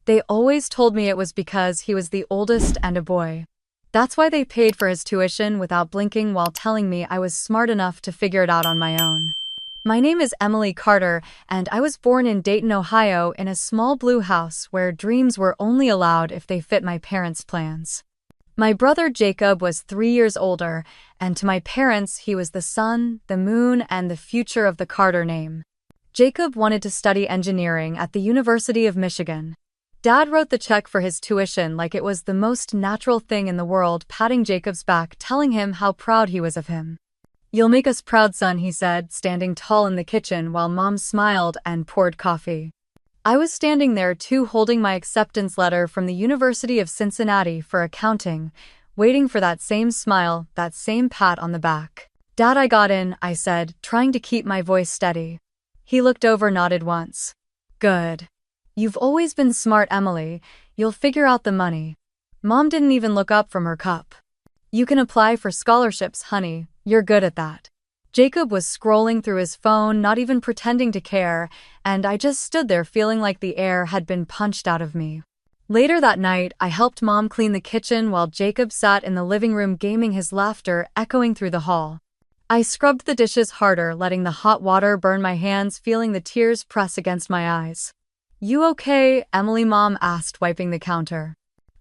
They always told me it was because he was the oldest and a boy. That's why they paid for his tuition without blinking while telling me I was smart enough to figure it out on my own. My name is Emily Carter, and I was born in Dayton, Ohio, in a small blue house where dreams were only allowed if they fit my parents' plans. My brother Jacob was 3 years older, and to my parents he was the sun, the moon, and the future of the Carter name. Jacob wanted to study engineering at the University of Michigan. Dad wrote the check for his tuition like it was the most natural thing in the world, patting Jacob's back, telling him how proud he was of him. "You'll make us proud, son," he said, standing tall in the kitchen while Mom smiled and poured coffee. I was standing there too, holding my acceptance letter from the University of Cincinnati for accounting, waiting for that same smile, that same pat on the back. "Dad, I got in," I said, trying to keep my voice steady. He looked over, nodded once. "Good. You've always been smart, Emily. You'll figure out the money." Mom didn't even look up from her cup. "You can apply for scholarships, honey. You're good at that." Jacob was scrolling through his phone, not even pretending to care, and I just stood there feeling like the air had been punched out of me. Later that night, I helped Mom clean the kitchen while Jacob sat in the living room gaming, his laughter echoing through the hall. I scrubbed the dishes harder, letting the hot water burn my hands, feeling the tears press against my eyes. "You okay, Emily?" Mom asked, wiping the counter.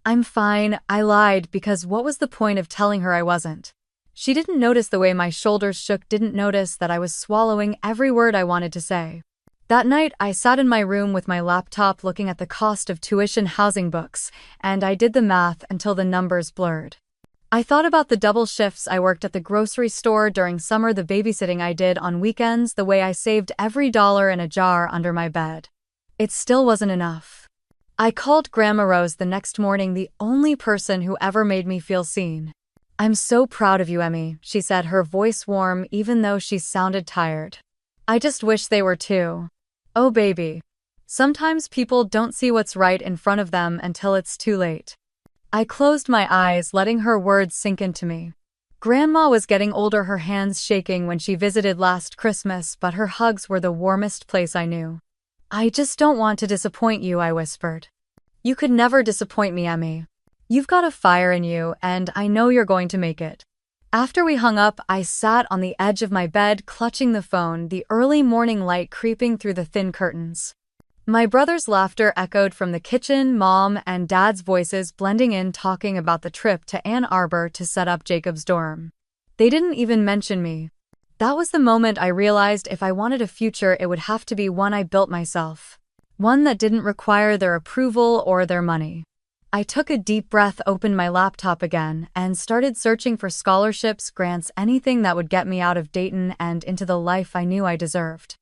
"I'm fine," I lied, because what was the point of telling her I wasn't? She didn't notice the way my shoulders shook, didn't notice that I was swallowing every word I wanted to say. That night, I sat in my room with my laptop looking at the cost of tuition, housing, books, and I did the math until the numbers blurred. I thought about the double shifts I worked at the grocery store during summer, the babysitting I did on weekends, the way I saved every dollar in a jar under my bed. It still wasn't enough. I called Grandma Rose the next morning, the only person who ever made me feel seen. "I'm so proud of you, Emmy," she said, her voice warm even though she sounded tired. "I just wish they were too." "Oh, baby. Sometimes people don't see what's right in front of them until it's too late." I closed my eyes, letting her words sink into me. Grandma was getting older, her hands shaking when she visited last Christmas, but her hugs were the warmest place I knew. "I just don't want to disappoint you," I whispered. "You could never disappoint me, Emmy. You've got a fire in you, and I know you're going to make it." After we hung up, I sat on the edge of my bed, clutching the phone, the early morning light creeping through the thin curtains. My brother's laughter echoed from the kitchen, Mom and Dad's voices blending in, talking about the trip to Ann Arbor to set up Jacob's dorm. They didn't even mention me. That was the moment I realized if I wanted a future, it would have to be one I built myself. One that didn't require their approval or their money. I took a deep breath, opened my laptop again, and started searching for scholarships, grants, anything that would get me out of Dayton and into the life I knew I deserved.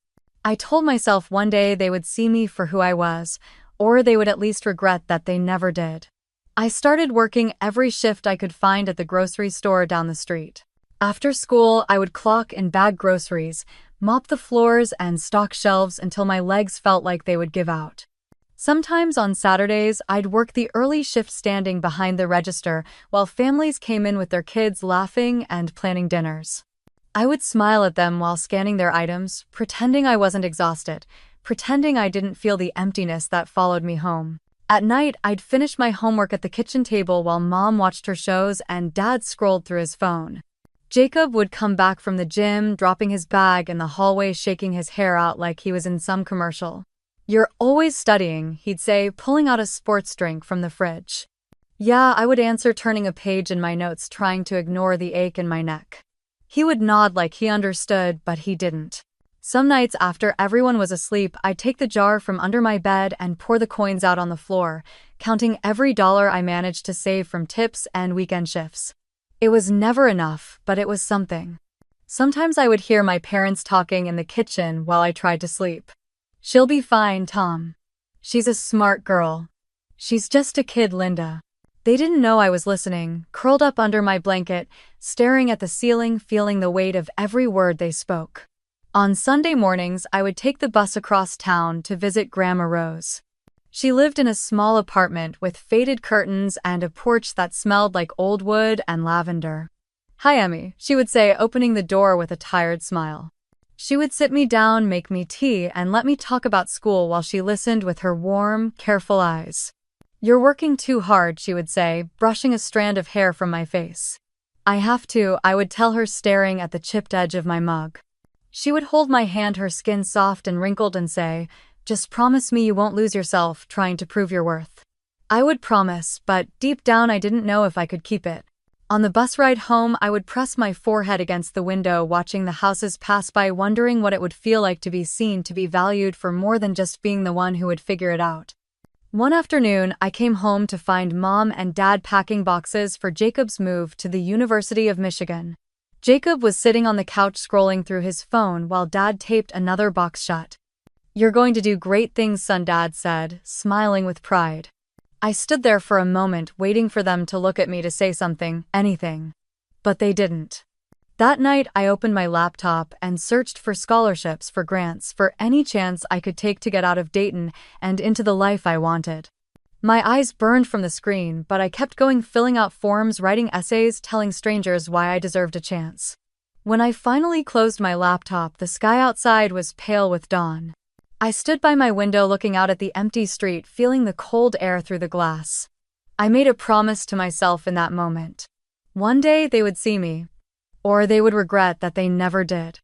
I told myself one day they would see me for who I was, or they would at least regret that they never did. I started working every shift I could find at the grocery store down the street. After school, I would clock and bag groceries, mop the floors, and stock shelves until my legs felt like they would give out. Sometimes on Saturdays, I'd work the early shift standing behind the register while families came in with their kids, laughing and planning dinners. I would smile at them while scanning their items, pretending I wasn't exhausted, pretending I didn't feel the emptiness that followed me home. At night, I'd finish my homework at the kitchen table while Mom watched her shows and Dad scrolled through his phone. Jacob would come back from the gym, dropping his bag in the hallway, shaking his hair out like he was in some commercial. "You're always studying," he'd say, pulling out a sports drink from the fridge. "Yeah," I would answer, turning a page in my notes, trying to ignore the ache in my neck. He would nod like he understood, but he didn't. Some nights after everyone was asleep, I'd take the jar from under my bed and pour the coins out on the floor, counting every dollar I managed to save from tips and weekend shifts. It was never enough, but it was something. Sometimes I would hear my parents talking in the kitchen while I tried to sleep. "She'll be fine, Tom. She's a smart girl. She's just a kid, Linda." They didn't know I was listening, curled up under my blanket, staring at the ceiling, feeling the weight of every word they spoke. On Sunday mornings, I would take the bus across town to visit Grandma Rose. She lived in a small apartment with faded curtains and a porch that smelled like old wood and lavender. "Hi, Emmy," she would say, opening the door with a tired smile. She would sit me down, make me tea, and let me talk about school while she listened with her warm, careful eyes. "You're working too hard," she would say, brushing a strand of hair from my face. "I have to," I would tell her, staring at the chipped edge of my mug. She would hold my hand, her skin soft and wrinkled, and say, "Just promise me you won't lose yourself trying to prove your worth." I would promise, but deep down I didn't know if I could keep it. On the bus ride home, I would press my forehead against the window, watching the houses pass by, wondering what it would feel like to be seen, to be valued for more than just being the one who would figure it out. One afternoon, I came home to find Mom and Dad packing boxes for Jacob's move to the University of Michigan. Jacob was sitting on the couch scrolling through his phone while Dad taped another box shut. "You're going to do great things, son," Dad said, smiling with pride. I stood there for a moment, waiting for them to look at me, to say something, anything. But they didn't. That night, I opened my laptop and searched for scholarships, for grants, for any chance I could take to get out of Dayton and into the life I wanted. My eyes burned from the screen, but I kept going, filling out forms, writing essays, telling strangers why I deserved a chance. When I finally closed my laptop, the sky outside was pale with dawn. I stood by my window looking out at the empty street, feeling the cold air through the glass. I made a promise to myself in that moment. One day they would see me. Or they would regret that they never did.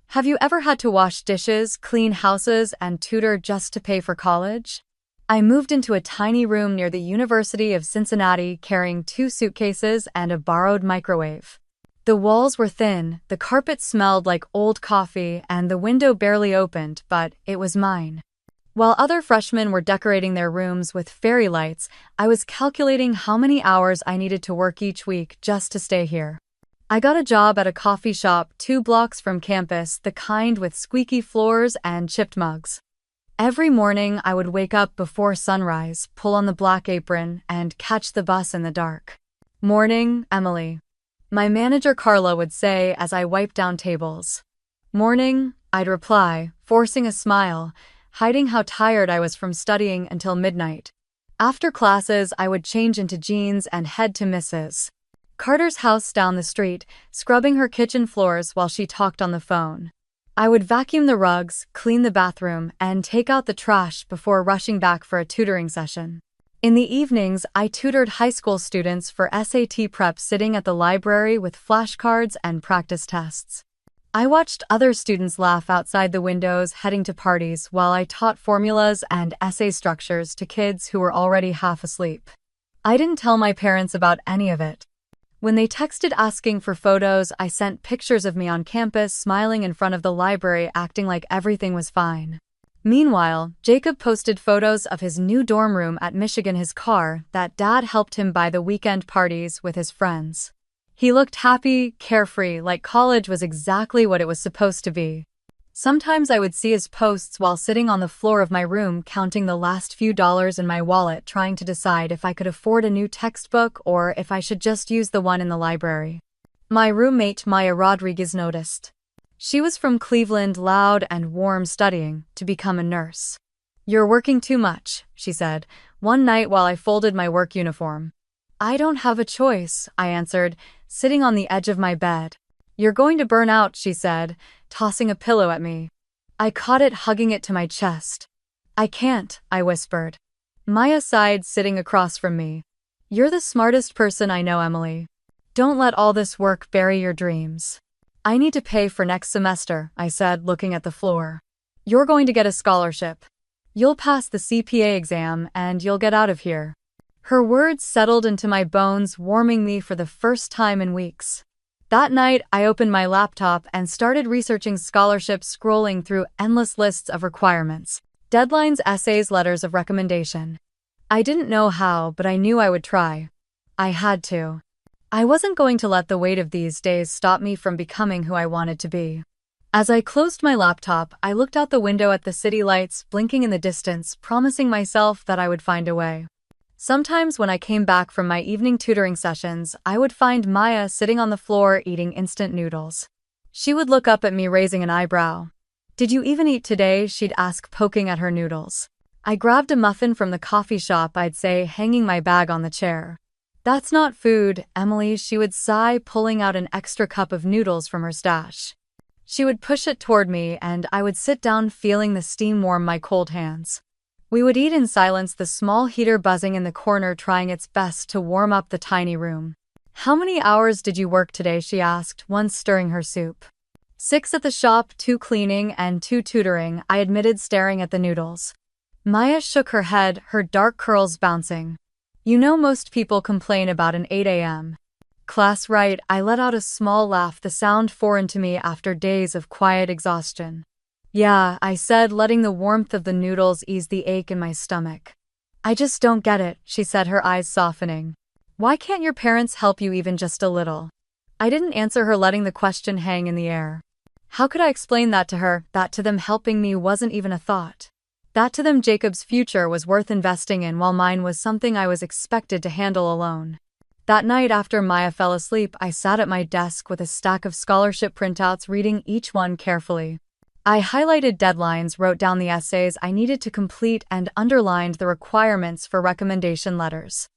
Have you ever had to wash dishes, clean houses, and tutor just to pay for college? I moved into a tiny room near the University of Cincinnati, carrying 2 suitcases and a borrowed microwave. The walls were thin, the carpet smelled like old coffee, and the window barely opened, but it was mine. While other freshmen were decorating their rooms with fairy lights, I was calculating how many hours I needed to work each week just to stay here. I got a job at a coffee shop 2 blocks from campus, the kind with squeaky floors and chipped mugs. Every morning, I would wake up before sunrise, pull on the black apron, and catch the bus in the dark. "Morning, Emily," my manager Carla would say as I wiped down tables. "Morning," I'd reply, forcing a smile, hiding how tired I was from studying until midnight. After classes, I would change into jeans and head to Mrs. Carter's house down the street, scrubbing her kitchen floors while she talked on the phone. I would vacuum the rugs, clean the bathroom, and take out the trash before rushing back for a tutoring session. In the evenings, I tutored high school students for SAT prep, sitting at the library with flashcards and practice tests. I watched other students laugh outside the windows, heading to parties, while I taught formulas and essay structures to kids who were already half asleep. I didn't tell my parents about any of it. When they texted asking for photos, I sent pictures of me on campus, smiling in front of the library, acting like everything was fine. Meanwhile, Jacob posted photos of his new dorm room at Michigan, his car that Dad helped him buy the weekend parties with his friends. He looked happy, carefree, like college was exactly what it was supposed to be. Sometimes I would see his posts while sitting on the floor of my room, counting the last few dollars in my wallet, trying to decide if I could afford a new textbook or if I should just use the one in the library. My roommate Maya Rodriguez noticed. She was from Cleveland, loud and warm, studying to become a nurse. "You're working too much," she said, one night while I folded my work uniform. "I don't have a choice," I answered, sitting on the edge of my bed. "You're going to burn out," she said, tossing a pillow at me. I caught it, hugging it to my chest. "I can't," I whispered. Maya sighed, sitting across from me. "You're the smartest person I know, Emily. Don't let all this work bury your dreams." "I need to pay for next semester," I said, looking at the floor. "You're going to get a scholarship. You'll pass the CPA exam and you'll get out of here." Her words settled into my bones, warming me for the first time in weeks. That night, I opened my laptop and started researching scholarships, scrolling through endless lists of requirements, deadlines, essays, letters of recommendation. I didn't know how, but I knew I would try. I had to. I wasn't going to let the weight of these days stop me from becoming who I wanted to be. As I closed my laptop, I looked out the window at the city lights blinking in the distance, promising myself that I would find a way. Sometimes when I came back from my evening tutoring sessions, I would find Maya sitting on the floor eating instant noodles. She would look up at me, raising an eyebrow. "Did you even eat today?" she'd ask, poking at her noodles. I grabbed a muffin from the coffee shop, I'd say, hanging my bag on the chair. "That's not food, Emily," she would sigh, pulling out an extra cup of noodles from her stash. She would push it toward me, and I would sit down feeling the steam warm my cold hands. We would eat in silence, the small heater buzzing in the corner trying its best to warm up the tiny room. "How many hours did you work today?" she asked, once stirring her soup. "6 at the shop, 2 cleaning, and 2 tutoring," I admitted, staring at the noodles. Maya shook her head, her dark curls bouncing. "You know, most people complain about an 8 a.m. class, right?" I let out a small laugh, the sound foreign to me after days of quiet exhaustion. "Yeah," I said, letting the warmth of the noodles ease the ache in my stomach. "I just don't get it," she said, her eyes softening. "Why can't your parents help you even just a little?" I didn't answer her, letting the question hang in the air. How could I explain that to her, that to them helping me wasn't even a thought? That to them Jacob's future was worth investing in while mine was something I was expected to handle alone. That night after Maya fell asleep, I sat at my desk with a stack of scholarship printouts, reading each one carefully. I highlighted deadlines, wrote down the essays I needed to complete, and underlined the requirements for recommendation letters.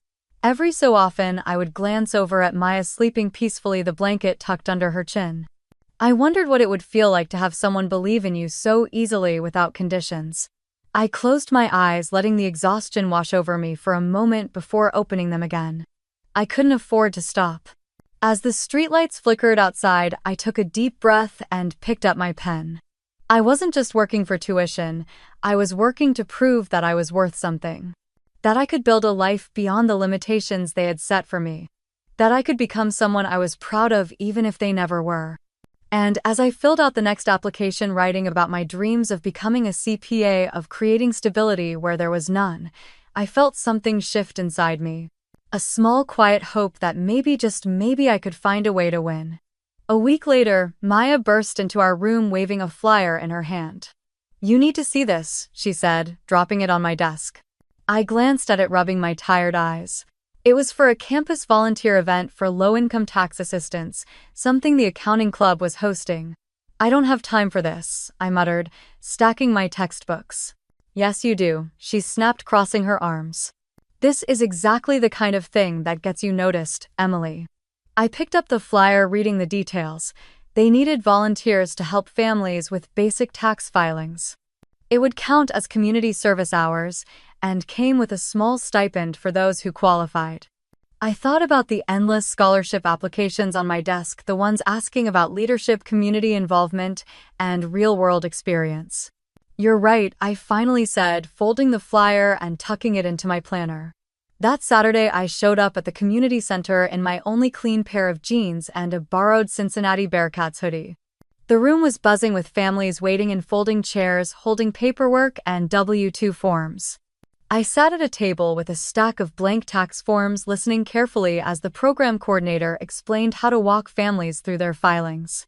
Every so often, I would glance over at Maya sleeping peacefully, the blanket tucked under her chin. I wondered what it would feel like to have someone believe in you so easily without conditions. I closed my eyes, letting the exhaustion wash over me for a moment before opening them again. I couldn't afford to stop. As the streetlights flickered outside, I took a deep breath and picked up my pen. I wasn't just working for tuition, I was working to prove that I was worth something. That I could build a life beyond the limitations they had set for me. That I could become someone I was proud of even if they never were. And as I filled out the next application, writing about my dreams of becoming a CPA, of creating stability where there was none, I felt something shift inside me. A small, quiet hope that maybe, just maybe, I could find a way to win. A week later, Maya burst into our room waving a flyer in her hand. "You need to see this," she said, dropping it on my desk. I glanced at it, rubbing my tired eyes. It was for a campus volunteer event for low-income tax assistants, something the accounting club was hosting. "I don't have time for this," I muttered, stacking my textbooks. "Yes, you do," she snapped, crossing her arms. "This is exactly the kind of thing that gets you noticed, Emily." I picked up the flyer, reading the details. They needed volunteers to help families with basic tax filings. It would count as community service hours, and came with a small stipend for those who qualified. I thought about the endless scholarship applications on my desk, the ones asking about leadership, community involvement, and real-world experience. "You're right," I finally said, folding the flyer and tucking it into my planner. That Saturday, I showed up at the community center in my only clean pair of jeans and a borrowed Cincinnati Bearcats hoodie. The room was buzzing with families waiting in folding chairs, holding paperwork and W-2 forms. I sat at a table with a stack of blank tax forms, listening carefully as the program coordinator explained how to walk families through their filings.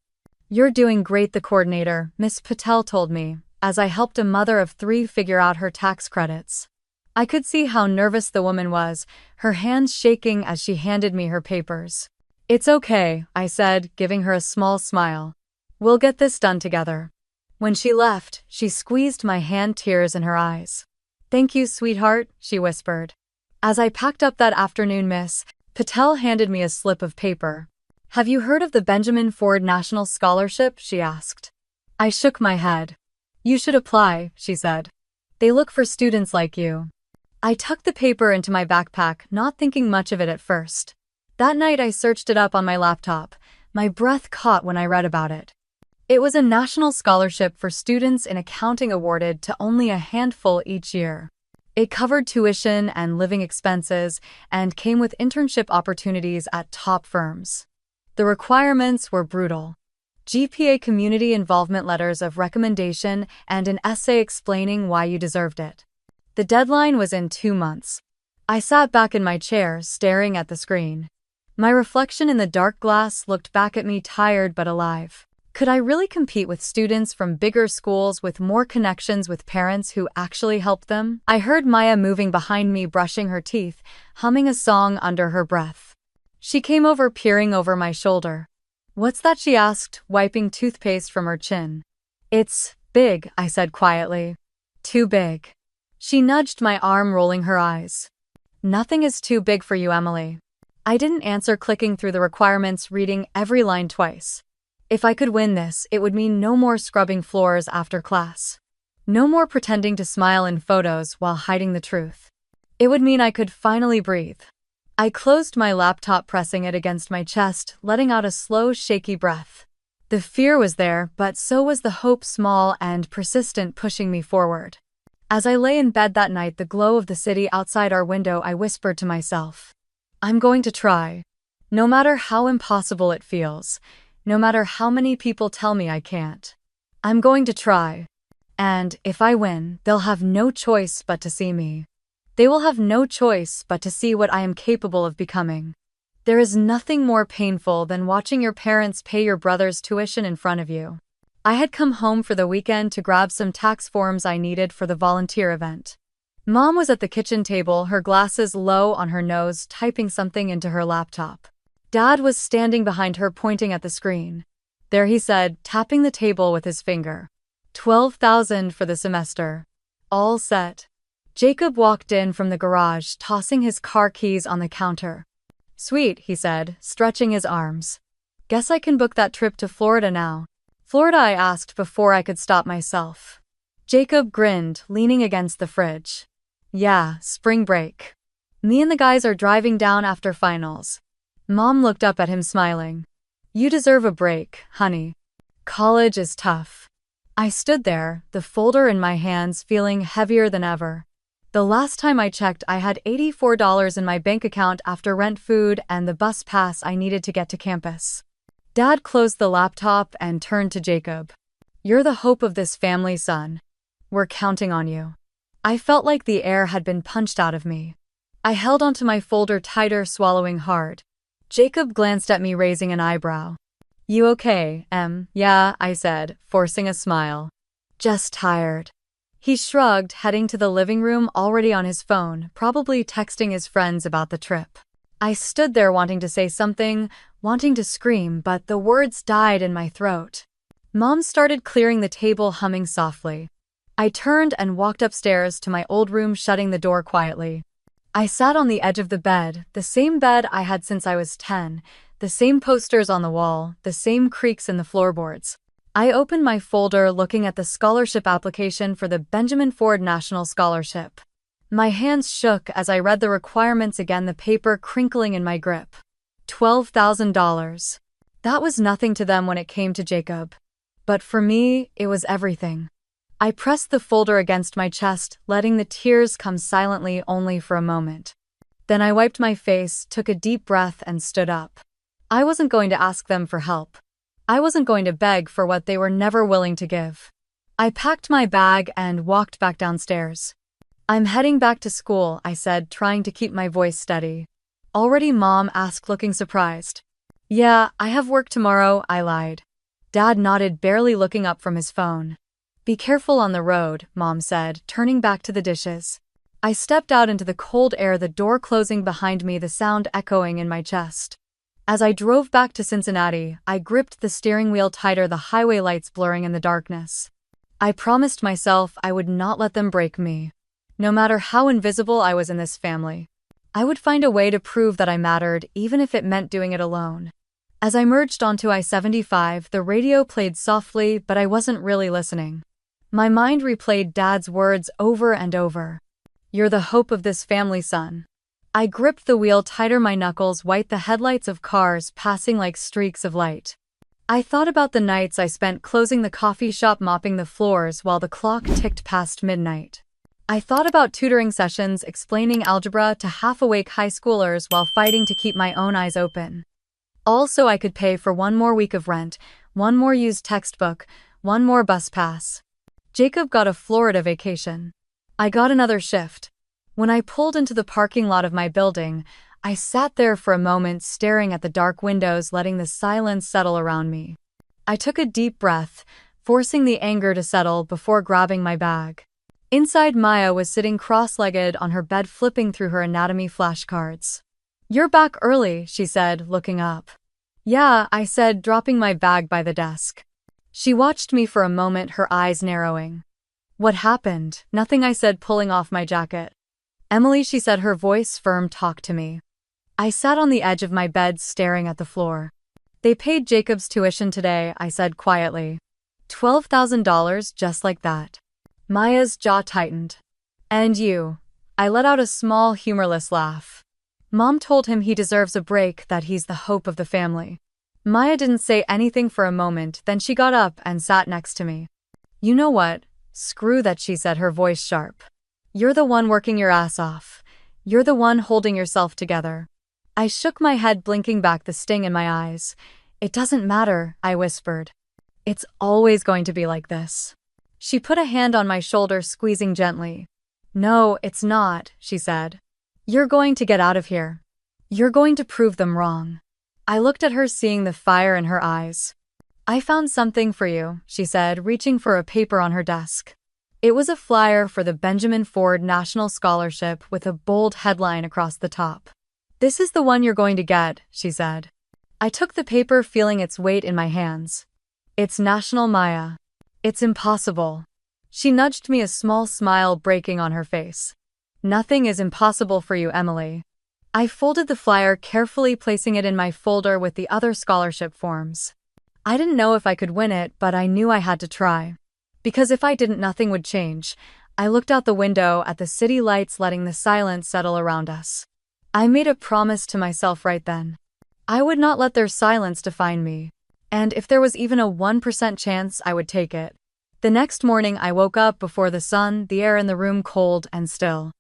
"You're doing great," the coordinator, Miss Patel, told me, as I helped a mother of 3 figure out her tax credits. I could see how nervous the woman was, her hands shaking as she handed me her papers. "It's okay," I said, giving her a small smile. "We'll get this done together." When she left, she squeezed my hand, tears in her eyes. "Thank you, sweetheart," she whispered. As I packed up that afternoon, Miss Patel handed me a slip of paper. "Have you heard of the Benjamin Ford National Scholarship?" she asked. I shook my head. "You should apply," she said. "They look for students like you." I tucked the paper into my backpack, not thinking much of it at first. That night I searched it up on my laptop, my breath caught when I read about it. It was a national scholarship for students in accounting, awarded to only a handful each year. It covered tuition and living expenses and came with internship opportunities at top firms. The requirements were brutal. GPA, community involvement letters of recommendation, and an essay explaining why you deserved it. The deadline was in 2 months. I sat back in my chair, staring at the screen. My reflection in the dark glass looked back at me, tired but alive. Could I really compete with students from bigger schools with more connections with parents who actually helped them? I heard Maya moving behind me, brushing her teeth, humming a song under her breath. She came over, peering over my shoulder. "What's that?" she asked, wiping toothpaste from her chin. "It's big," I said quietly. "Too big." She nudged my arm, rolling her eyes. "Nothing is too big for you, Emily." I didn't answer, clicking through the requirements, reading every line twice. If I could win this, it would mean no more scrubbing floors after class. No more pretending to smile in photos while hiding the truth. It would mean I could finally breathe. I closed my laptop, pressing it against my chest, letting out a slow, shaky breath. The fear was there, but so was the hope, small and persistent, pushing me forward. As I lay in bed that night, the glow of the city outside our window, I whispered to myself, I'm going to try. No matter how impossible it feels. No matter how many people tell me I can't. I'm going to try. And if I win, they'll have no choice but to see me. They will have no choice but to see what I am capable of becoming. There is nothing more painful than watching your parents pay your brother's tuition in front of you. I had come home for the weekend to grab some tax forms I needed for the volunteer event. Mom was at the kitchen table, her glasses low on her nose, typing something into her laptop. Dad was standing behind her, pointing at the screen. There, he said, tapping the table with his finger. 12,000 for the semester. All set. Jacob walked in from the garage, tossing his car keys on the counter. Sweet, he said, stretching his arms. Guess I can book that trip to Florida now. Florida, I asked before I could stop myself. Jacob grinned, leaning against the fridge. Yeah, spring break. Me and the guys are driving down after finals. Mom looked up at him, smiling. You deserve a break, honey. College is tough. I stood there, the folder in my hands, feeling heavier than ever. The last time I checked, I had $84 in my bank account after rent, food, and the bus pass I needed to get to campus. Dad closed the laptop and turned to Jacob. You're the hope of this family, son. We're counting on you. I felt like the air had been punched out of me. I held onto my folder tighter, swallowing hard. Jacob glanced at me, raising an eyebrow. You okay, Em? Yeah, I said, forcing a smile. Just tired. He shrugged, heading to the living room, already on his phone, probably texting his friends about the trip. I stood there wanting to say something, wanting to scream, but the words died in my throat. Mom started clearing the table, humming softly. I turned and walked upstairs to my old room, shutting the door quietly. I sat on the edge of the bed, the same bed I had since I was 10, the same posters on the wall, the same creaks in the floorboards. I opened my folder, looking at the scholarship application for the Benjamin Ford National Scholarship. My hands shook as I read the requirements again, the paper crinkling in my grip. $12,000. That was nothing to them when it came to Jacob. But for me, it was everything. I pressed the folder against my chest, letting the tears come silently, only for a moment. Then I wiped my face, took a deep breath, and stood up. I wasn't going to ask them for help. I wasn't going to beg for what they were never willing to give. I packed my bag and walked back downstairs. I'm heading back to school, I said, trying to keep my voice steady. Already? Mom asked, looking surprised. Yeah, I have work tomorrow, I lied. Dad nodded, barely looking up from his phone. Be careful on the road, Mom said, turning back to the dishes. I stepped out into the cold air, the door closing behind me, the sound echoing in my chest. As I drove back to Cincinnati, I gripped the steering wheel tighter, the highway lights blurring in the darkness. I promised myself I would not let them break me. No matter how invisible I was in this family, I would find a way to prove that I mattered, even if it meant doing it alone. As I merged onto I-75, the radio played softly, but I wasn't really listening. My mind replayed Dad's words over and over. You're the hope of this family, son. I gripped the wheel tighter, my knuckles white, the headlights of cars passing like streaks of light. I thought about the nights I spent closing the coffee shop, mopping the floors while the clock ticked past midnight. I thought about tutoring sessions, explaining algebra to half-awake high schoolers while fighting to keep my own eyes open. All so I could pay for one more week of rent, one more used textbook, one more bus pass. Jacob got a Florida vacation. I got another shift. When I pulled into the parking lot of my building, I sat there for a moment, staring at the dark windows, letting the silence settle around me. I took a deep breath, forcing the anger to settle before grabbing my bag. Inside, Maya was sitting cross-legged on her bed, flipping through her anatomy flashcards. You're back early, she said, looking up. Yeah, I said, dropping my bag by the desk. She watched me for a moment, her eyes narrowing. What happened? Nothing, I said, pulling off my jacket. Emily, she said, her voice firm, talk to me. I sat on the edge of my bed, staring at the floor. They paid Jacob's tuition today, I said quietly. $12,000 just like that. Maya's jaw tightened. And you? I let out a small, humorless laugh. Mom told him he deserves a break, that he's the hope of the family. Maya didn't say anything for a moment, then she got up and sat next to me. You know what? Screw that, she said, her voice sharp. You're the one working your ass off. You're the one holding yourself together. I shook my head, blinking back the sting in my eyes. It doesn't matter, I whispered. It's always going to be like this. She put a hand on my shoulder, squeezing gently. No, it's not, she said. You're going to get out of here. You're going to prove them wrong. I looked at her, seeing the fire in her eyes. I found something for you, she said, reaching for a paper on her desk. It was a flyer for the Benjamin Ford National Scholarship with a bold headline across the top. This is the one you're going to get, she said. I took the paper, feeling its weight in my hands. It's national, Maya. It's impossible. She nudged me, a small smile breaking on her face. Nothing is impossible for you, Emily. I folded the flyer carefully, placing it in my folder with the other scholarship forms. I didn't know if I could win it, but I knew I had to try. Because if I didn't, nothing would change. I looked out the window at the city lights, letting the silence settle around us. I made a promise to myself right then. I would not let their silence define me. And if there was even a 1% chance, I would take it. The next morning I woke up before the sun, the air in the room cold and still.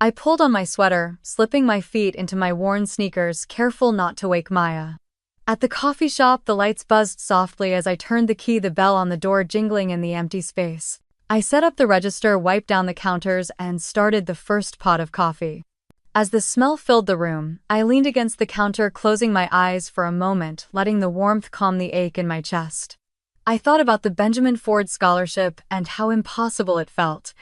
I pulled on my sweater, slipping my feet into my worn sneakers, careful not to wake Maya. At the coffee shop, the lights buzzed softly as I turned the key, the bell on the door jingling in the empty space. I set up the register, wiped down the counters, and started the first pot of coffee. As the smell filled the room, I leaned against the counter, closing my eyes for a moment, letting the warmth calm the ache in my chest. I thought about the Benjamin Ford scholarship and how impossible it felt.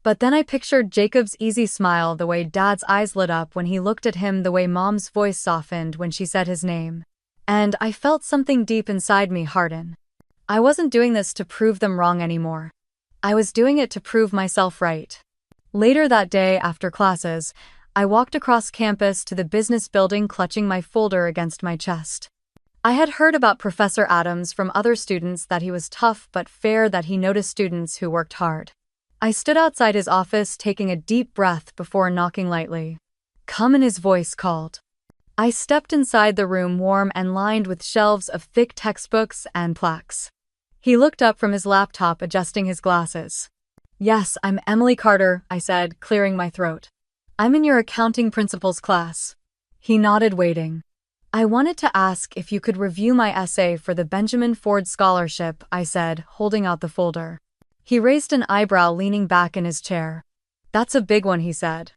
But then I pictured Jacob's easy smile, the way Dad's eyes lit up when he looked at him, the way Mom's voice softened when she said his name. And I felt something deep inside me harden. I wasn't doing this to prove them wrong anymore. I was doing it to prove myself right. Later that day, after classes, I walked across campus to the business building, clutching my folder against my chest. I had heard about Professor Adams from other students, that he was tough but fair, that he noticed students who worked hard. I stood outside his office, taking a deep breath before knocking lightly. Come in, his voice called. I stepped inside, the room warm and lined with shelves of thick textbooks and plaques. He looked up from his laptop, adjusting his glasses. Yes, I'm Emily Carter, I said, clearing my throat. I'm in your accounting principles class. He nodded, waiting. I wanted to ask if you could review my essay for the Benjamin Ford Scholarship, I said, holding out the folder. He raised an eyebrow, leaning back in his chair. That's a big one, he said.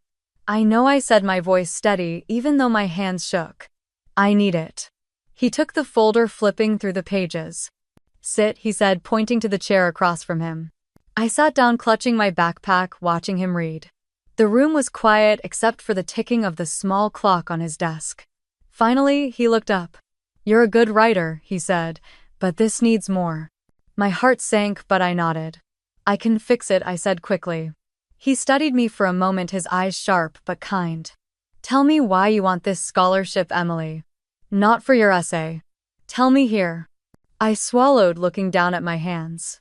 I know, I said, my voice steady, even though my hands shook. I need it. He took the folder, flipping through the pages. Sit, he said, pointing to the chair across from him. I sat down, clutching my backpack, watching him read. The room was quiet except for the ticking of the small clock on his desk. Finally, he looked up. You're a good writer, he said, but this needs more. My heart sank, but I nodded. I can fix it, I said quickly. He studied me for a moment, his eyes sharp but kind. Tell me why you want this scholarship, Emily. Not for your essay. Tell me here. I swallowed, looking down at my hands.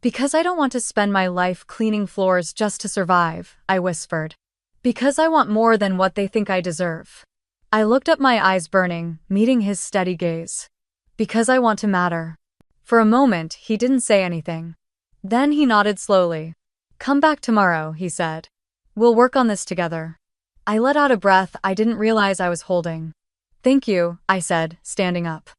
Because I don't want to spend my life cleaning floors just to survive, I whispered. Because I want more than what they think I deserve. I looked up, my eyes burning, meeting his steady gaze. Because I want to matter. For a moment, he didn't say anything. Then he nodded slowly. Come back tomorrow, he said. We'll work on this together. I let out a breath I didn't realize I was holding. Thank you, I said, standing up.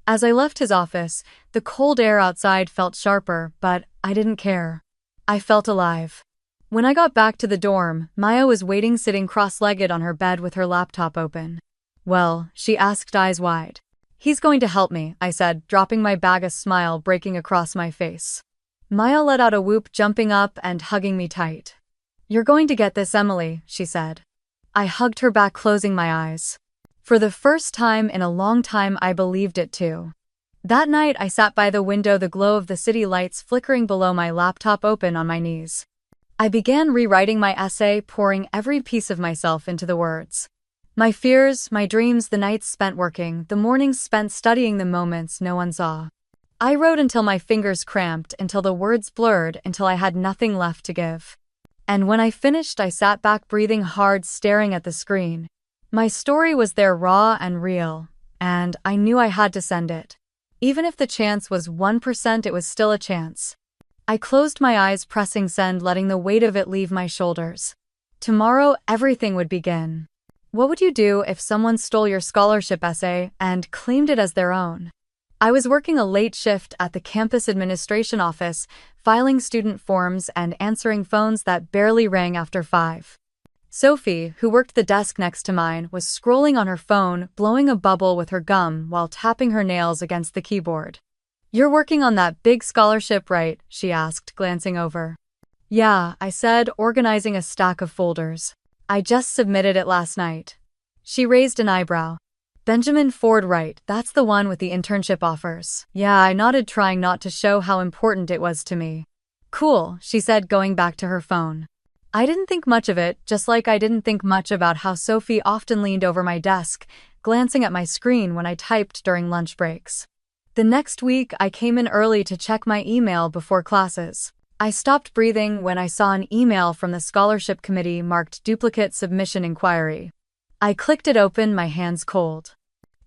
As I left his office, the cold air outside felt sharper, but I didn't care. I felt alive. When I got back to the dorm, Maya was waiting, sitting cross-legged on her bed with her laptop open. Well, she asked, eyes wide. He's going to help me, I said, dropping my bag, a smile breaking across my face. Maya let out a whoop, jumping up and hugging me tight. You're going to get this, Emily, she said. I hugged her back, closing my eyes. For the first time in a long time, I believed it too. That night, I sat by the window, the glow of the city lights flickering below, my laptop open on my knees. I began rewriting my essay, pouring every piece of myself into the words. My fears, my dreams, the nights spent working, the mornings spent studying, the moments no one saw. I wrote until my fingers cramped, until the words blurred, until I had nothing left to give. And when I finished, I sat back breathing hard, staring at the screen. My story was there, raw and real, and I knew I had to send it. Even if the chance was 1%, it was still a chance. I closed my eyes, pressing send, letting the weight of it leave my shoulders. Tomorrow, everything would begin. What would you do if someone stole your scholarship essay and claimed it as their own? I was working a late shift at the campus administration office, filing student forms and answering phones that barely rang after 5. Sophie, who worked the desk next to mine, was scrolling on her phone, blowing a bubble with her gum while tapping her nails against the keyboard. "You're working on that big scholarship, right?" she asked, glancing over. "Yeah," I said, organizing a stack of folders. "I just submitted it last night." She raised an eyebrow. "Benjamin Ford, right? That's the one with the internship offers." Yeah, I nodded, trying not to show how important it was to me. "Cool," she said, going back to her phone. I didn't think much of it, just like I didn't think much about how Sophie often leaned over my desk, glancing at my screen when I typed during lunch breaks. The next week, I came in early to check my email before classes. I stopped breathing when I saw an email from the scholarship committee marked Duplicate Submission Inquiry. I clicked it open, my hands cold.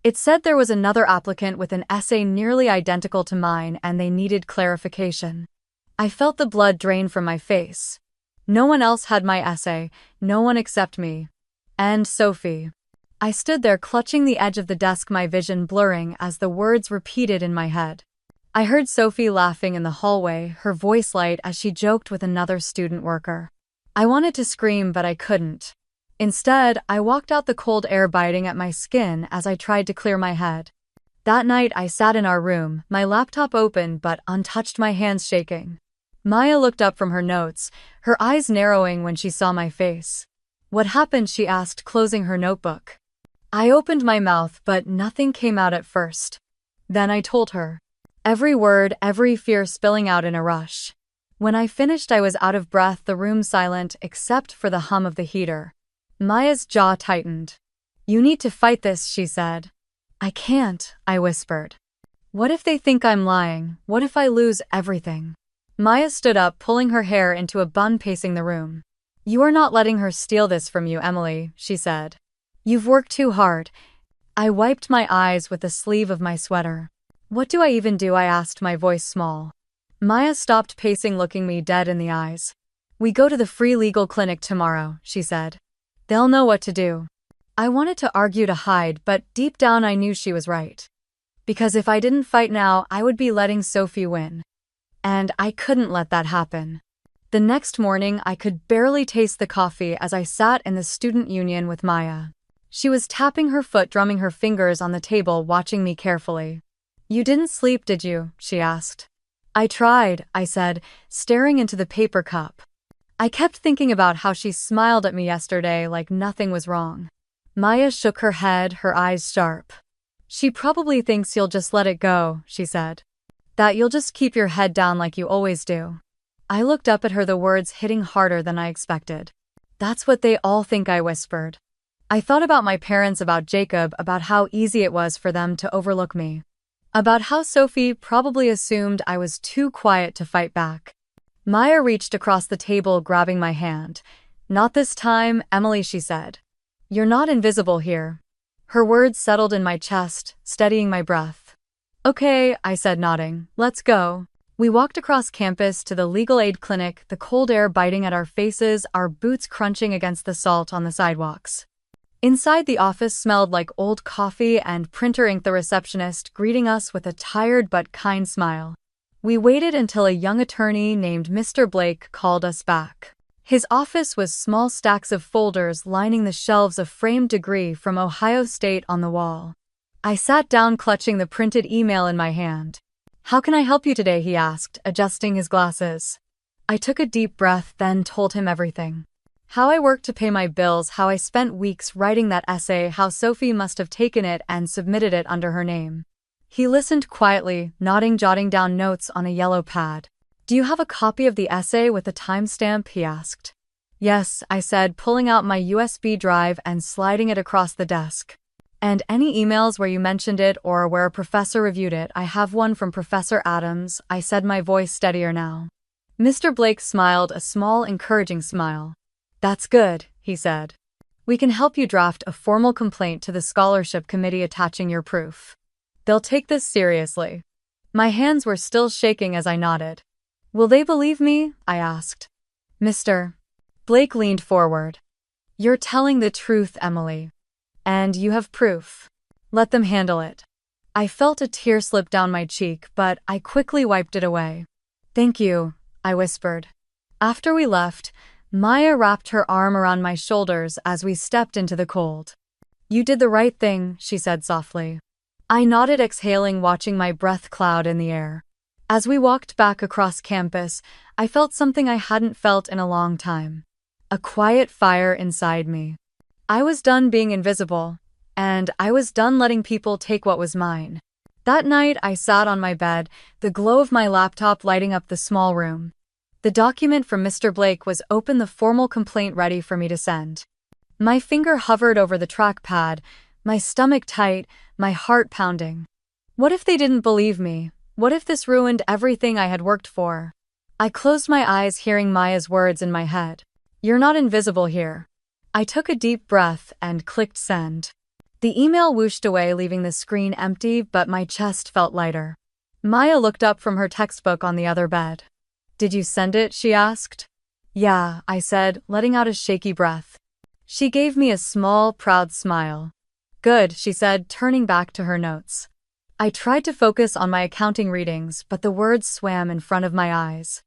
It said there was another applicant with an essay nearly identical to mine and they needed clarification. I felt the blood drain from my face. No one else had my essay, no one except me. And Sophie. I stood there clutching the edge of the desk, my vision blurring as the words repeated in my head. I heard Sophie laughing in the hallway, her voice light as she joked with another student worker. I wanted to scream, but I couldn't. Instead, I walked out, the cold air biting at my skin as I tried to clear my head. That night, I sat in our room, my laptop open but untouched, my hands shaking. Maya looked up from her notes, her eyes narrowing when she saw my face. "What happened?" she asked, closing her notebook. I opened my mouth, but nothing came out at first. Then I told her. Every word, every fear spilling out in a rush. When I finished, I was out of breath, the room silent except for the hum of the heater. Maya's jaw tightened. "You need to fight this," she said. "I can't," I whispered. "What if they think I'm lying? What if I lose everything?" Maya stood up, pulling her hair into a bun, pacing the room. "You are not letting her steal this from you, Emily," she said. "You've worked too hard." I wiped my eyes with the sleeve of my sweater. "What do I even do?" I asked, my voice small. Maya stopped pacing, looking me dead in the eyes. "We go to the free legal clinic tomorrow," she said. "They'll know what to do." I wanted to argue, to hide, but deep down I knew she was right. Because if I didn't fight now, I would be letting Sophie win. And I couldn't let that happen. The next morning, I could barely taste the coffee as I sat in the student union with Maya. She was tapping her foot, drumming her fingers on the table, watching me carefully. "You didn't sleep, did you?" she asked. "I tried," I said, staring into the paper cup. I kept thinking about how she smiled at me yesterday like nothing was wrong. Maya shook her head, her eyes sharp. "She probably thinks you'll just let it go," she said. "That you'll just keep your head down like you always do." I looked up at her, the words hitting harder than I expected. "That's what they all think," I whispered. I thought about my parents, about Jacob, about how easy it was for them to overlook me. About how Sophie probably assumed I was too quiet to fight back. Maya reached across the table, grabbing my hand. "Not this time, Emily," she said. "You're not invisible here." Her words settled in my chest, steadying my breath. "Okay," I said, nodding. "Let's go." We walked across campus to the legal aid clinic, the cold air biting at our faces, our boots crunching against the salt on the sidewalks. Inside, the office smelled like old coffee and printer ink, the receptionist greeting us with a tired but kind smile. We waited until a young attorney named Mr. Blake called us back. His office was small, stacks of folders lining the shelves, a framed degree from Ohio State on the wall. I sat down, clutching the printed email in my hand. "How can I help you today?" he asked, adjusting his glasses. I took a deep breath, then told him everything. How I worked to pay my bills, how I spent weeks writing that essay, how Sophie must have taken it and submitted it under her name. He listened quietly, nodding, jotting down notes on a yellow pad. "Do you have a copy of the essay with a timestamp?" he asked. Yes, I said, pulling out my USB drive and sliding it across the desk. And any emails where you mentioned it or where a professor reviewed it, I have one from Professor Adams, I said, my voice steadier now. Mr. Blake smiled, a small, encouraging smile. That's good, he said. We can help you draft a formal complaint to the scholarship committee attaching your proof. They'll take this seriously. My hands were still shaking as I nodded. Will they believe me? I asked. Mr. Blake leaned forward. You're telling the truth, Emily. And you have proof. Let them handle it. I felt a tear slip down my cheek, but I quickly wiped it away. Thank you, I whispered. After we left, Maya wrapped her arm around my shoulders as we stepped into the cold. You did the right thing, she said softly. I nodded, exhaling, watching my breath cloud in the air. As we walked back across campus, I felt something I hadn't felt in a long time. A quiet fire inside me. I was done being invisible, and I was done letting people take what was mine. That night, I sat on my bed, the glow of my laptop lighting up the small room. The document from Mr. Blake was open, the formal complaint ready for me to send. My finger hovered over the trackpad, my stomach tight, my heart pounding. What if they didn't believe me? What if this ruined everything I had worked for? I closed my eyes, hearing Maya's words in my head. You're not invisible here. I took a deep breath and clicked send. The email whooshed away, leaving the screen empty, but my chest felt lighter. Maya looked up from her textbook on the other bed. Did you send it? She asked. Yeah, I said, letting out a shaky breath. She gave me a small, proud smile. Good, she said, turning back to her notes. I tried to focus on my accounting readings, but the words swam in front of my eyes.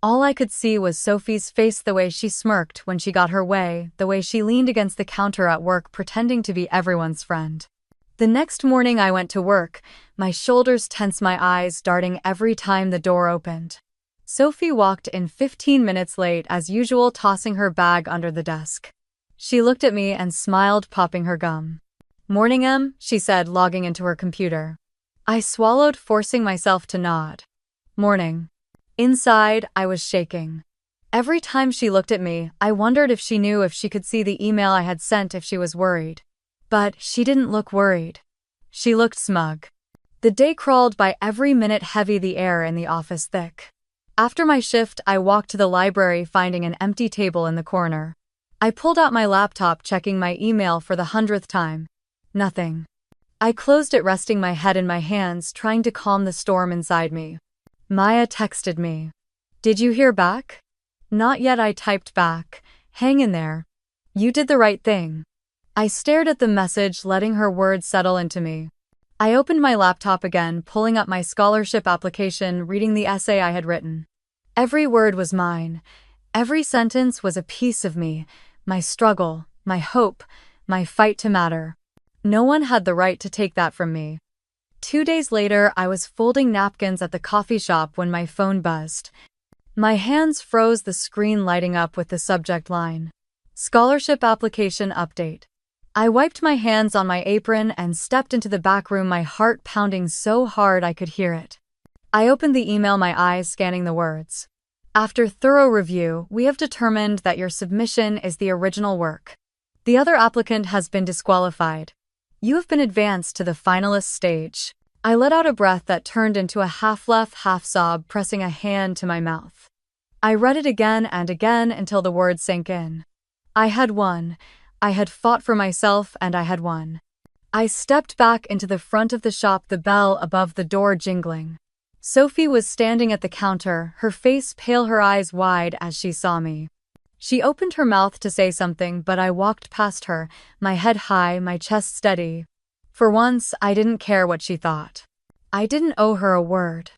All I could see was Sophie's face, the way she smirked when she got her way, the way she leaned against the counter at work pretending to be everyone's friend. The next morning I went to work, my shoulders tense, my eyes darting every time the door opened. Sophie walked in 15 minutes late as usual, tossing her bag under the desk. She looked at me and smiled, popping her gum. Morning, Em, she said, logging into her computer. I swallowed, forcing myself to nod. Morning. Inside, I was shaking. Every time she looked at me, I wondered if she knew, if she could see the email I had sent, if she was worried. But she didn't look worried. She looked smug. The day crawled by, every minute heavy, the air in the office thick. After my shift, I walked to the library, finding an empty table in the corner. I pulled out my laptop, checking my email for the 100th time. Nothing. I closed it, resting my head in my hands, trying to calm the storm inside me. Maya texted me. Did you hear back? Not yet, I typed back. Hang in there. You did the right thing. I stared at the message, letting her words settle into me. I opened my laptop again, pulling up my scholarship application, reading the essay I had written. Every word was mine. Every sentence was a piece of me, my struggle, my hope, my fight to matter. No one had the right to take that from me. 2 days later, I was folding napkins at the coffee shop when my phone buzzed. My hands froze, the screen lighting up with the subject line. Scholarship application update. I wiped my hands on my apron and stepped into the back room, my heart pounding so hard I could hear it. I opened the email, my eyes scanning the words. After thorough review, we have determined that your submission is the original work. The other applicant has been disqualified. You have been advanced to the finalist stage. I let out a breath that turned into a half-laugh, half-sob, pressing a hand to my mouth. I read it again and again until the words sank in. I had won. I had fought for myself, and I had won. I stepped back into the front of the shop, the bell above the door jingling. Sophie was standing at the counter, her face pale, her eyes wide as she saw me. She opened her mouth to say something, but I walked past her, my head high, my chest steady. For once, I didn't care what she thought. I didn't owe her a word.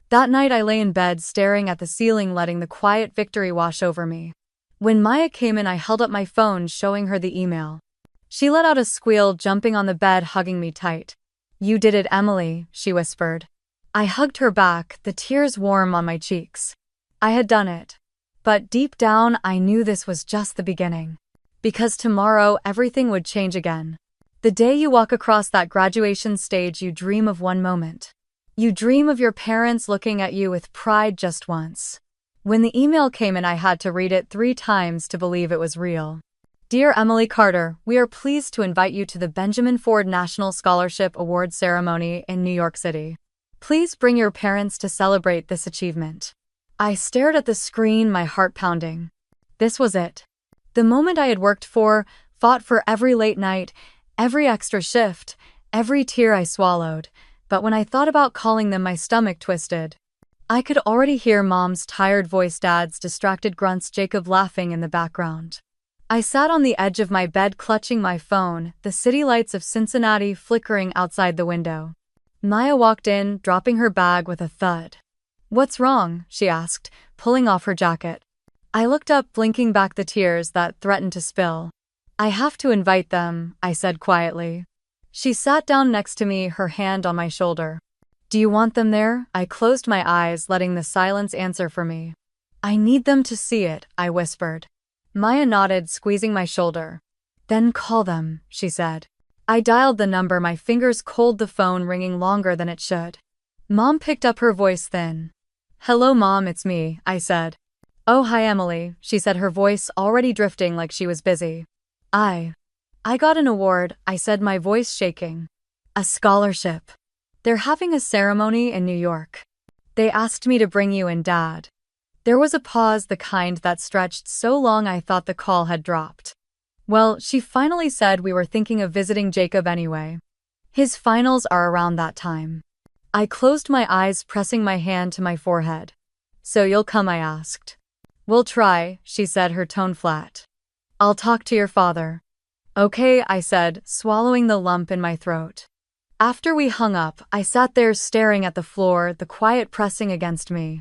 That night I lay in bed, staring at the ceiling, letting the quiet victory wash over me. When Maya came in, I held up my phone, showing her the email. She let out a squeal, jumping on the bed, hugging me tight. You did it, Emily, she whispered. I hugged her back, the tears warm on my cheeks. I had done it. But deep down, I knew this was just the beginning. Because tomorrow, everything would change again. The day you walk across that graduation stage, you dream of one moment. You dream of your parents looking at you with pride just once. When the email came in, I had to read it 3 times to believe it was real. Dear Emily Carter, we are pleased to invite you to the Benjamin Ford National Scholarship Award ceremony in New York City. Please bring your parents to celebrate this achievement. I stared at the screen, my heart pounding. This was it. The moment I had worked for, fought for every late night, every extra shift, every tear I swallowed. But when I thought about calling them, my stomach twisted. I could already hear Mom's tired voice, Dad's distracted grunts, Jacob laughing in the background. I sat on the edge of my bed clutching my phone, the city lights of Cincinnati flickering outside the window. Maya walked in, dropping her bag with a thud. What's wrong? She asked, pulling off her jacket. I looked up, blinking back the tears that threatened to spill. I have to invite them, I said quietly. She sat down next to me, her hand on my shoulder. Do you want them there? I closed my eyes, letting the silence answer for me. I need them to see it, I whispered. Maya nodded, squeezing my shoulder. Then call them, she said. I dialed the number, my fingers cold, the phone ringing longer than it should. Mom picked up, her voice thin. Hello, Mom, it's me, I said. Oh, hi, Emily, she said, her voice already drifting like she was busy. I got an award, I said, my voice shaking. A scholarship. They're having a ceremony in New York. They asked me to bring you and Dad. There was a pause, the kind that stretched so long I thought the call had dropped. Well, she finally said we were thinking of visiting Jacob anyway. His finals are around that time. I closed my eyes, pressing my hand to my forehead. So you'll come? I asked. We'll try, she said, her tone flat. I'll talk to your father. Okay, I said, swallowing the lump in my throat. After we hung up, I sat there staring at the floor, the quiet pressing against me.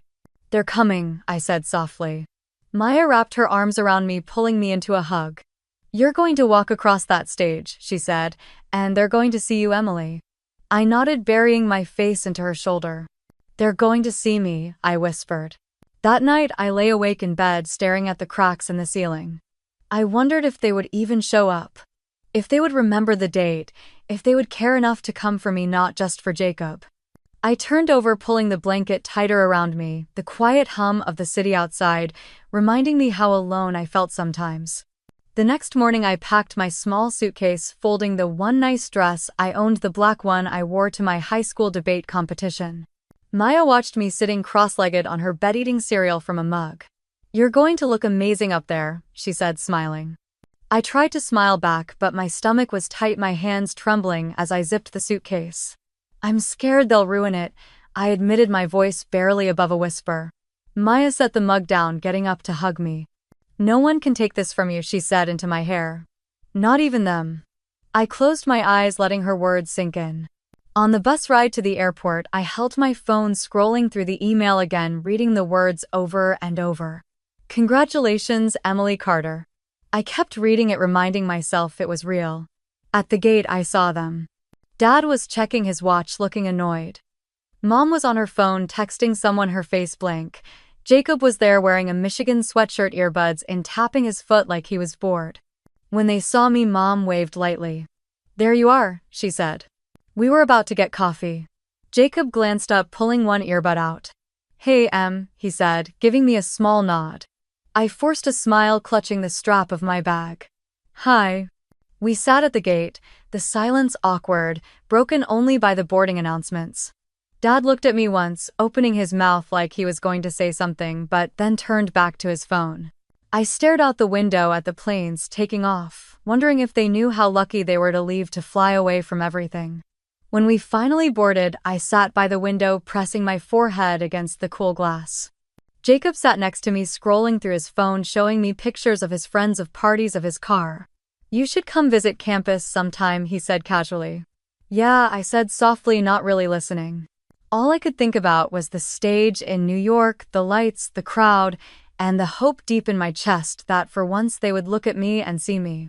They're coming, I said softly. Maya wrapped her arms around me, pulling me into a hug. You're going to walk across that stage, she said, and they're going to see you, Emily. I nodded, burying my face into her shoulder. They're going to see me, I whispered. That night, I lay awake in bed, staring at the cracks in the ceiling. I wondered if they would even show up. If they would remember the date, if they would care enough to come for me, not just for Jacob. I turned over, pulling the blanket tighter around me, the quiet hum of the city outside, reminding me how alone I felt sometimes. The next morning, I packed my small suitcase, folding the one nice dress I owned, the black one I wore to my high school debate competition. Maya watched me sitting cross-legged on her bed, eating cereal from a mug. You're going to look amazing up there, she said, smiling. I tried to smile back, but my stomach was tight, my hands trembling as I zipped the suitcase. I'm scared they'll ruin it, I admitted, my voice barely above a whisper. Maya set the mug down, getting up to hug me. No one can take this from you, she said into my hair. Not even them. I closed my eyes, letting her words sink in. On the bus ride to the airport, I held my phone, scrolling through the email again, reading the words over and over. Congratulations, Emily Carter. I kept reading it, reminding myself it was real. At the gate, I saw them. Dad was checking his watch, looking annoyed. Mom was on her phone, texting someone, her face blank. Jacob was there wearing a Michigan sweatshirt, earbuds in, tapping his foot like he was bored. When they saw me, Mom waved lightly. There you are, she said. We were about to get coffee. Jacob glanced up, pulling one earbud out. Hey, Em, he said, giving me a small nod. I forced a smile, clutching the strap of my bag. Hi. We sat at the gate, the silence awkward, broken only by the boarding announcements. Dad looked at me once, opening his mouth like he was going to say something, but then turned back to his phone. I stared out the window at the planes taking off, wondering if they knew how lucky they were to leave, to fly away from everything. When we finally boarded, I sat by the window, pressing my forehead against the cool glass. Jacob sat next to me, scrolling through his phone, showing me pictures of his friends, of parties, of his car. You should come visit campus sometime, he said casually. Yeah, I said softly, not really listening. All I could think about was the stage in New York, the lights, the crowd, and the hope deep in my chest that for once they would look at me and see me.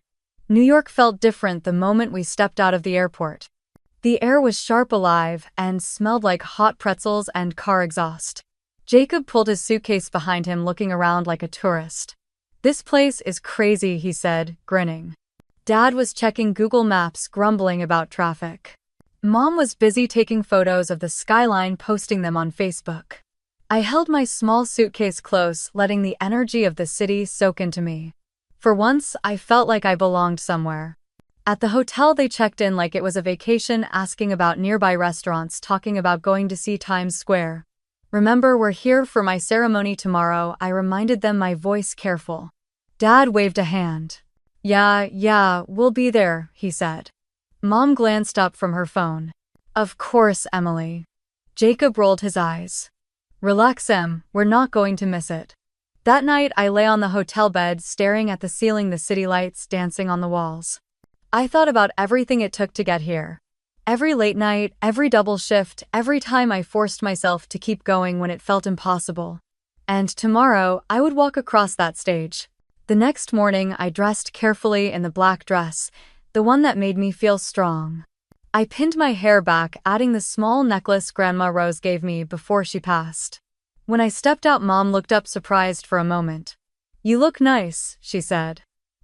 New York felt different the moment we stepped out of the airport. The air was sharp, alive, and smelled like hot pretzels and car exhaust. Jacob pulled his suitcase behind him, looking around like a tourist. This place is crazy, he said, grinning. Dad was checking Google Maps, grumbling about traffic. Mom was busy taking photos of the skyline, posting them on Facebook. I held my small suitcase close, letting the energy of the city soak into me. For once, I felt like I belonged somewhere. At the hotel, they checked in like it was a vacation, asking about nearby restaurants, talking about going to see Times Square. "Remember, we're here for my ceremony tomorrow," I reminded them, my voice careful. Dad waved a hand. Yeah, we'll be there," he said. Mom glanced up from her phone. "Of course, Emily." Jacob rolled his eyes. "Relax, Em, we're not going to miss it." That night, I lay on the hotel bed, staring at the ceiling, the city lights dancing on the walls. I thought about everything it took to get here. Every late night, every double shift, every time I forced myself to keep going when it felt impossible. And tomorrow, I would walk across that stage. The next morning, I dressed carefully in the black dress, the one that made me feel strong. I pinned my hair back, adding the small necklace Grandma Rose gave me before she passed. When I stepped out, Mom looked up surprised for a moment. "You look nice," she said.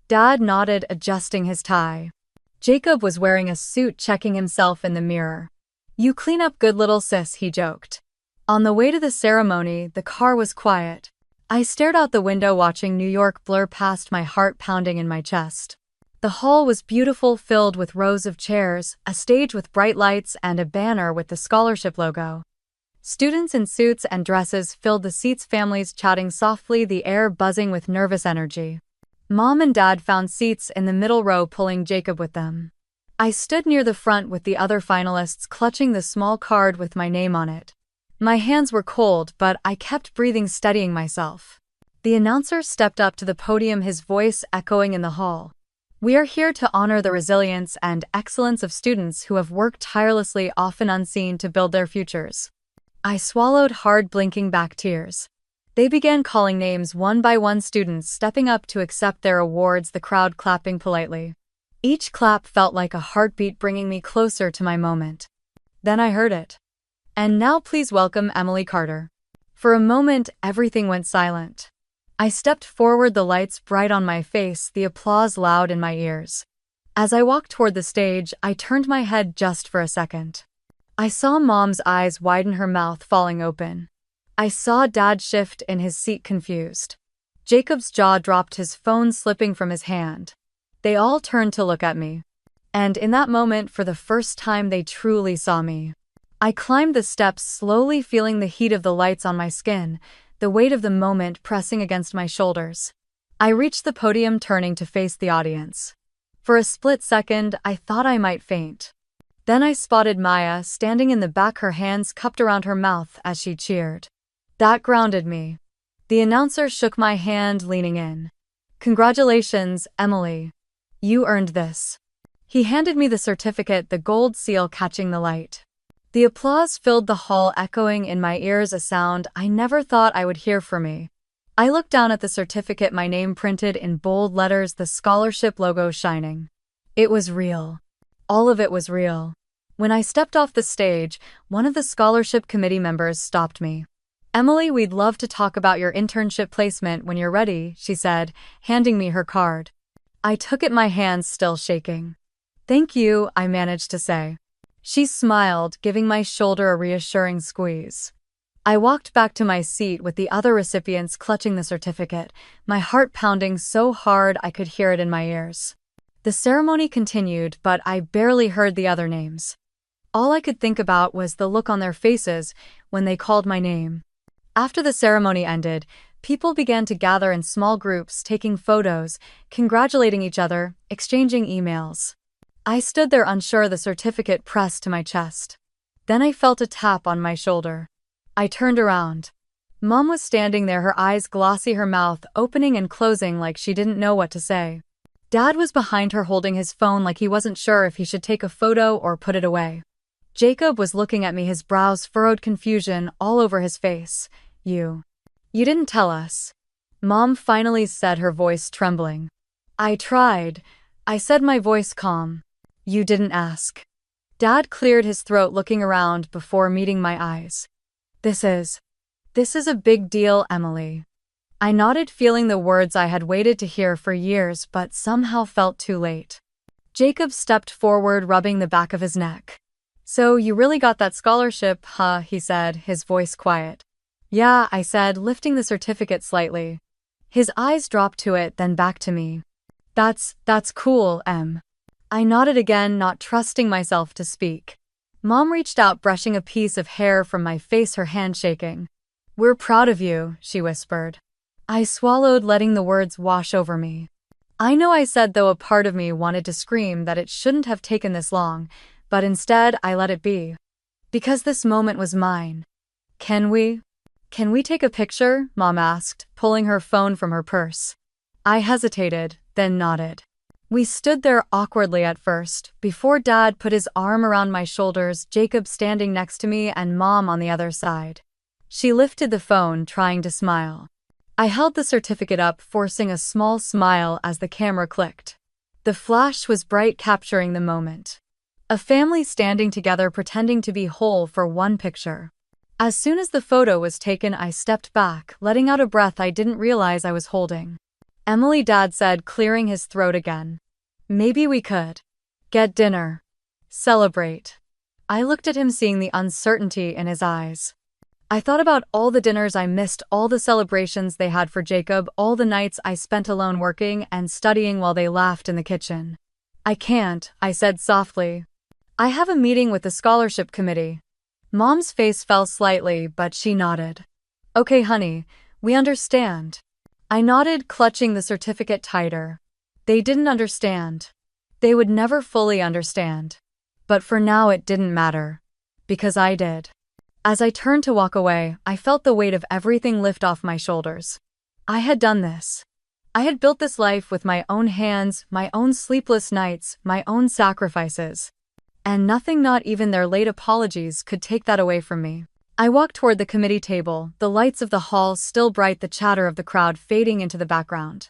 Dad nodded, adjusting his tie. Jacob was wearing a suit, checking himself in the mirror. "You clean up good, little sis," he joked. On the way to the ceremony, the car was quiet. I stared out the window, watching New York blur past, my heart pounding in my chest. The hall was beautiful, filled with rows of chairs, a stage with bright lights, and a banner with the scholarship logo. Students in suits and dresses filled the seats, families chatting softly, the air buzzing with nervous energy. Mom and Dad found seats in the middle row, pulling Jacob with them. I stood near the front with the other finalists, clutching the small card with my name on it. My hands were cold, but I kept breathing, steadying myself. The announcer stepped up to the podium, his voice echoing in the hall. "We are here to honor the resilience and excellence of students who have worked tirelessly, often unseen, to build their futures." I swallowed hard, blinking back tears. They began calling names one by one, students stepping up to accept their awards, the crowd clapping politely. Each clap felt like a heartbeat, bringing me closer to my moment. Then I heard it. "And now please welcome Emily Carter." For a moment, everything went silent. I stepped forward, the lights bright on my face, the applause loud in my ears. As I walked toward the stage, I turned my head just for a second. I saw Mom's eyes widen, her mouth falling open. I saw Dad shift in his seat, confused. Jacob's jaw dropped, his phone slipping from his hand. They all turned to look at me. And in that moment, for the first time, they truly saw me. I climbed the steps slowly, feeling the heat of the lights on my skin, the weight of the moment pressing against my shoulders. I reached the podium, turning to face the audience. For a split second, I thought I might faint. Then I spotted Maya standing in the back, her hands cupped around her mouth as she cheered. That grounded me. The announcer shook my hand, leaning in. "Congratulations, Emily. You earned this." He handed me the certificate, the gold seal catching the light. The applause filled the hall, echoing in my ears, a sound I never thought I would hear for me. I looked down at the certificate, my name printed in bold letters, the scholarship logo shining. It was real. All of it was real. When I stepped off the stage, one of the scholarship committee members stopped me. "Emily, we'd love to talk about your internship placement when you're ready," she said, handing me her card. I took it, my hands still shaking. "Thank you," I managed to say. She smiled, giving my shoulder a reassuring squeeze. I walked back to my seat with the other recipients clutching the certificate, my heart pounding so hard I could hear it in my ears. The ceremony continued, but I barely heard the other names. All I could think about was the look on their faces when they called my name. After the ceremony ended, people began to gather in small groups, taking photos, congratulating each other, exchanging emails. I stood there, unsure, the certificate pressed to my chest. Then I felt a tap on my shoulder. I turned around. Mom was standing there, her eyes glossy, her mouth opening and closing like she didn't know what to say. Dad was behind her, holding his phone like he wasn't sure if he should take a photo or put it away. Jacob was looking at me, his brows furrowed, confusion all over his face. You didn't tell us." Mom finally said, her voice trembling. "I tried," I said, my voice calm. "You didn't ask." Dad cleared his throat, looking around before meeting my eyes. This is a big deal, Emily." I nodded, feeling the words I had waited to hear for years but somehow felt too late. Jacob stepped forward, rubbing the back of his neck. "So you really got that scholarship, huh?" he said, his voice quiet. Yeah, I said, lifting the certificate slightly. His eyes dropped to it, then back to me. That's cool, Em. I nodded again, not trusting myself to speak. Mom reached out, brushing a piece of hair from my face, her hand shaking. We're proud of you, she whispered. I swallowed, letting the words wash over me. I know I said, though a part of me wanted to scream, that it shouldn't have taken this long, but instead I let it be. Because this moment was mine. Can we take a picture? Mom asked, pulling her phone from her purse. I hesitated, then nodded. We stood there awkwardly at first, before Dad put his arm around my shoulders, Jacob standing next to me and Mom on the other side. She lifted the phone, trying to smile. I held the certificate up, forcing a small smile as the camera clicked. The flash was bright, capturing the moment. A family standing together, pretending to be whole for one picture. As soon as the photo was taken, I stepped back, letting out a breath I didn't realize I was holding. Emily, Dad said, clearing his throat again. Maybe we could get dinner. Celebrate. I looked at him, seeing the uncertainty in his eyes. I thought about all the dinners I missed, all the celebrations they had for Jacob, all the nights I spent alone working and studying while they laughed in the kitchen. I can't, I said softly. I have a meeting with the scholarship committee. Mom's face fell slightly, but she nodded. Okay, honey, we understand. I nodded, clutching the certificate tighter. They didn't understand. They would never fully understand. But for now it didn't matter. Because I did. As I turned to walk away, I felt the weight of everything lift off my shoulders. I had done this. I had built this life with my own hands, my own sleepless nights, my own sacrifices. And nothing, not even their late apologies, could take that away from me. I walked toward the committee table, the lights of the hall still bright, the chatter of the crowd fading into the background.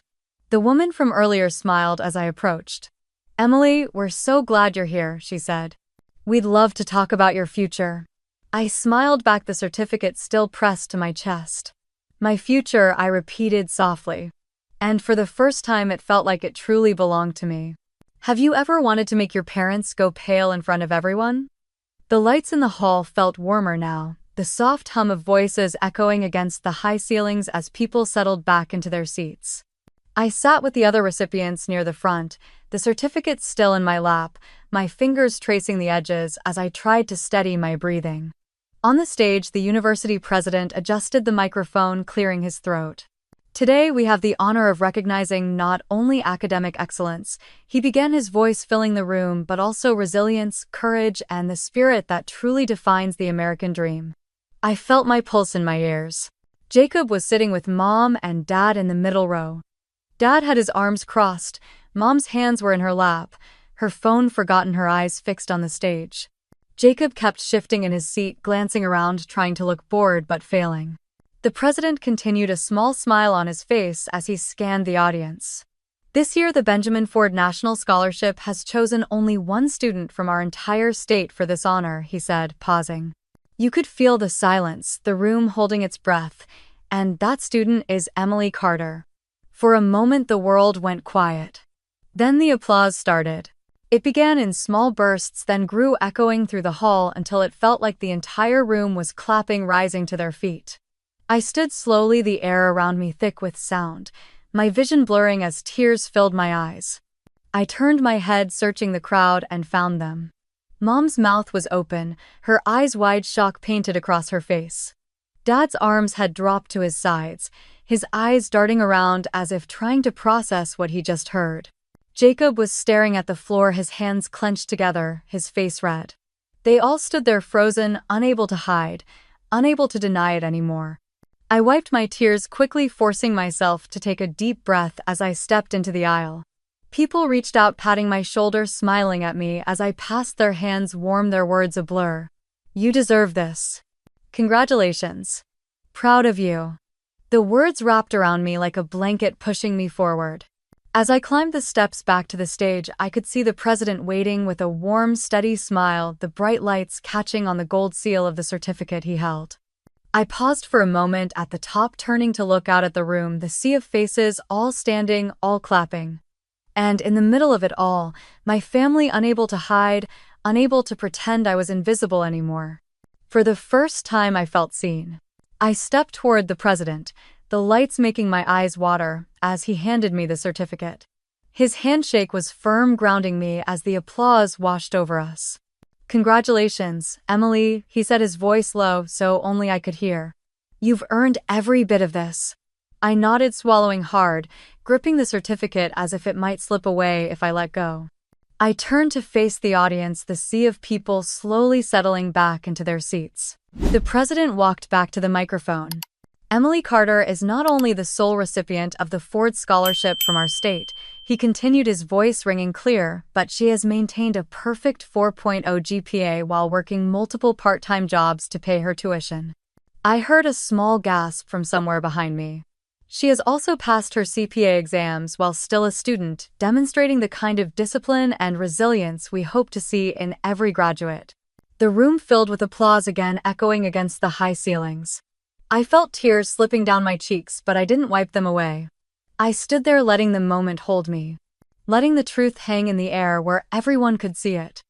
The woman from earlier smiled as I approached. Emily, we're so glad you're here, she said. We'd love to talk about your future. I smiled back, the certificate still pressed to my chest. My future, I repeated softly. And for the first time it felt like it truly belonged to me. Have you ever wanted to make your parents go pale in front of everyone? The lights in the hall felt warmer now, the soft hum of voices echoing against the high ceilings as people settled back into their seats. I sat with the other recipients near the front, the certificate still in my lap, my fingers tracing the edges as I tried to steady my breathing. On the stage, the university president adjusted the microphone, clearing his throat. Today we have the honor of recognizing not only academic excellence, he began, his voice filling the room, but also resilience, courage, and the spirit that truly defines the American dream. I felt my pulse in my ears. Jacob was sitting with Mom and Dad in the middle row. Dad had his arms crossed, Mom's hands were in her lap, her phone forgotten, her eyes fixed on the stage. Jacob kept shifting in his seat, glancing around, trying to look bored but failing. The president continued, a small smile on his face as he scanned the audience. This year, the Benjamin Ford National Scholarship has chosen only one student from our entire state for this honor, he said, pausing. You could feel the silence, the room holding its breath, and that student is Emily Carter. For a moment the world went quiet. Then the applause started. It began in small bursts, then grew, echoing through the hall until it felt like the entire room was clapping, rising to their feet. I stood slowly, the air around me thick with sound, my vision blurring as tears filled my eyes. I turned my head, searching the crowd, and found them. Mom's mouth was open, her eyes wide, shock painted across her face. Dad's arms had dropped to his sides, his eyes darting around as if trying to process what he just heard. Jacob was staring at the floor, his hands clenched together, his face red. They all stood there frozen, unable to hide, unable to deny it anymore. I wiped my tears quickly, forcing myself to take a deep breath as I stepped into the aisle. People reached out, patting my shoulder, smiling at me as I passed, their hands warm, their words a blur. You deserve this. Congratulations. Proud of you. The words wrapped around me like a blanket, pushing me forward. As I climbed the steps back to the stage, I could see the president waiting with a warm, steady smile, the bright lights catching on the gold seal of the certificate he held. I paused for a moment at the top, turning to look out at the room, the sea of faces, all standing, all clapping. And in the middle of it all, my family, unable to hide, unable to pretend I was invisible anymore. For the first time I felt seen. I stepped toward the president, the lights making my eyes water as he handed me the certificate. His handshake was firm, grounding me as the applause washed over us. "Congratulations, Emily," he said, his voice low so only I could hear. "You've earned every bit of this." I nodded, swallowing hard, gripping the certificate as if it might slip away if I let go. I turned to face the audience, the sea of people slowly settling back into their seats. The president walked back to the microphone. "Emily Carter is not only the sole recipient of the Ford Scholarship from our state," he continued, his voice ringing clear, "but she has maintained a perfect 4.0 GPA while working multiple part-time jobs to pay her tuition." I heard a small gasp from somewhere behind me. "She has also passed her CPA exams while still a student, demonstrating the kind of discipline and resilience we hope to see in every graduate." The room filled with applause again, echoing against the high ceilings. I felt tears slipping down my cheeks, but I didn't wipe them away. I stood there, letting the moment hold me, letting the truth hang in the air where everyone could see it.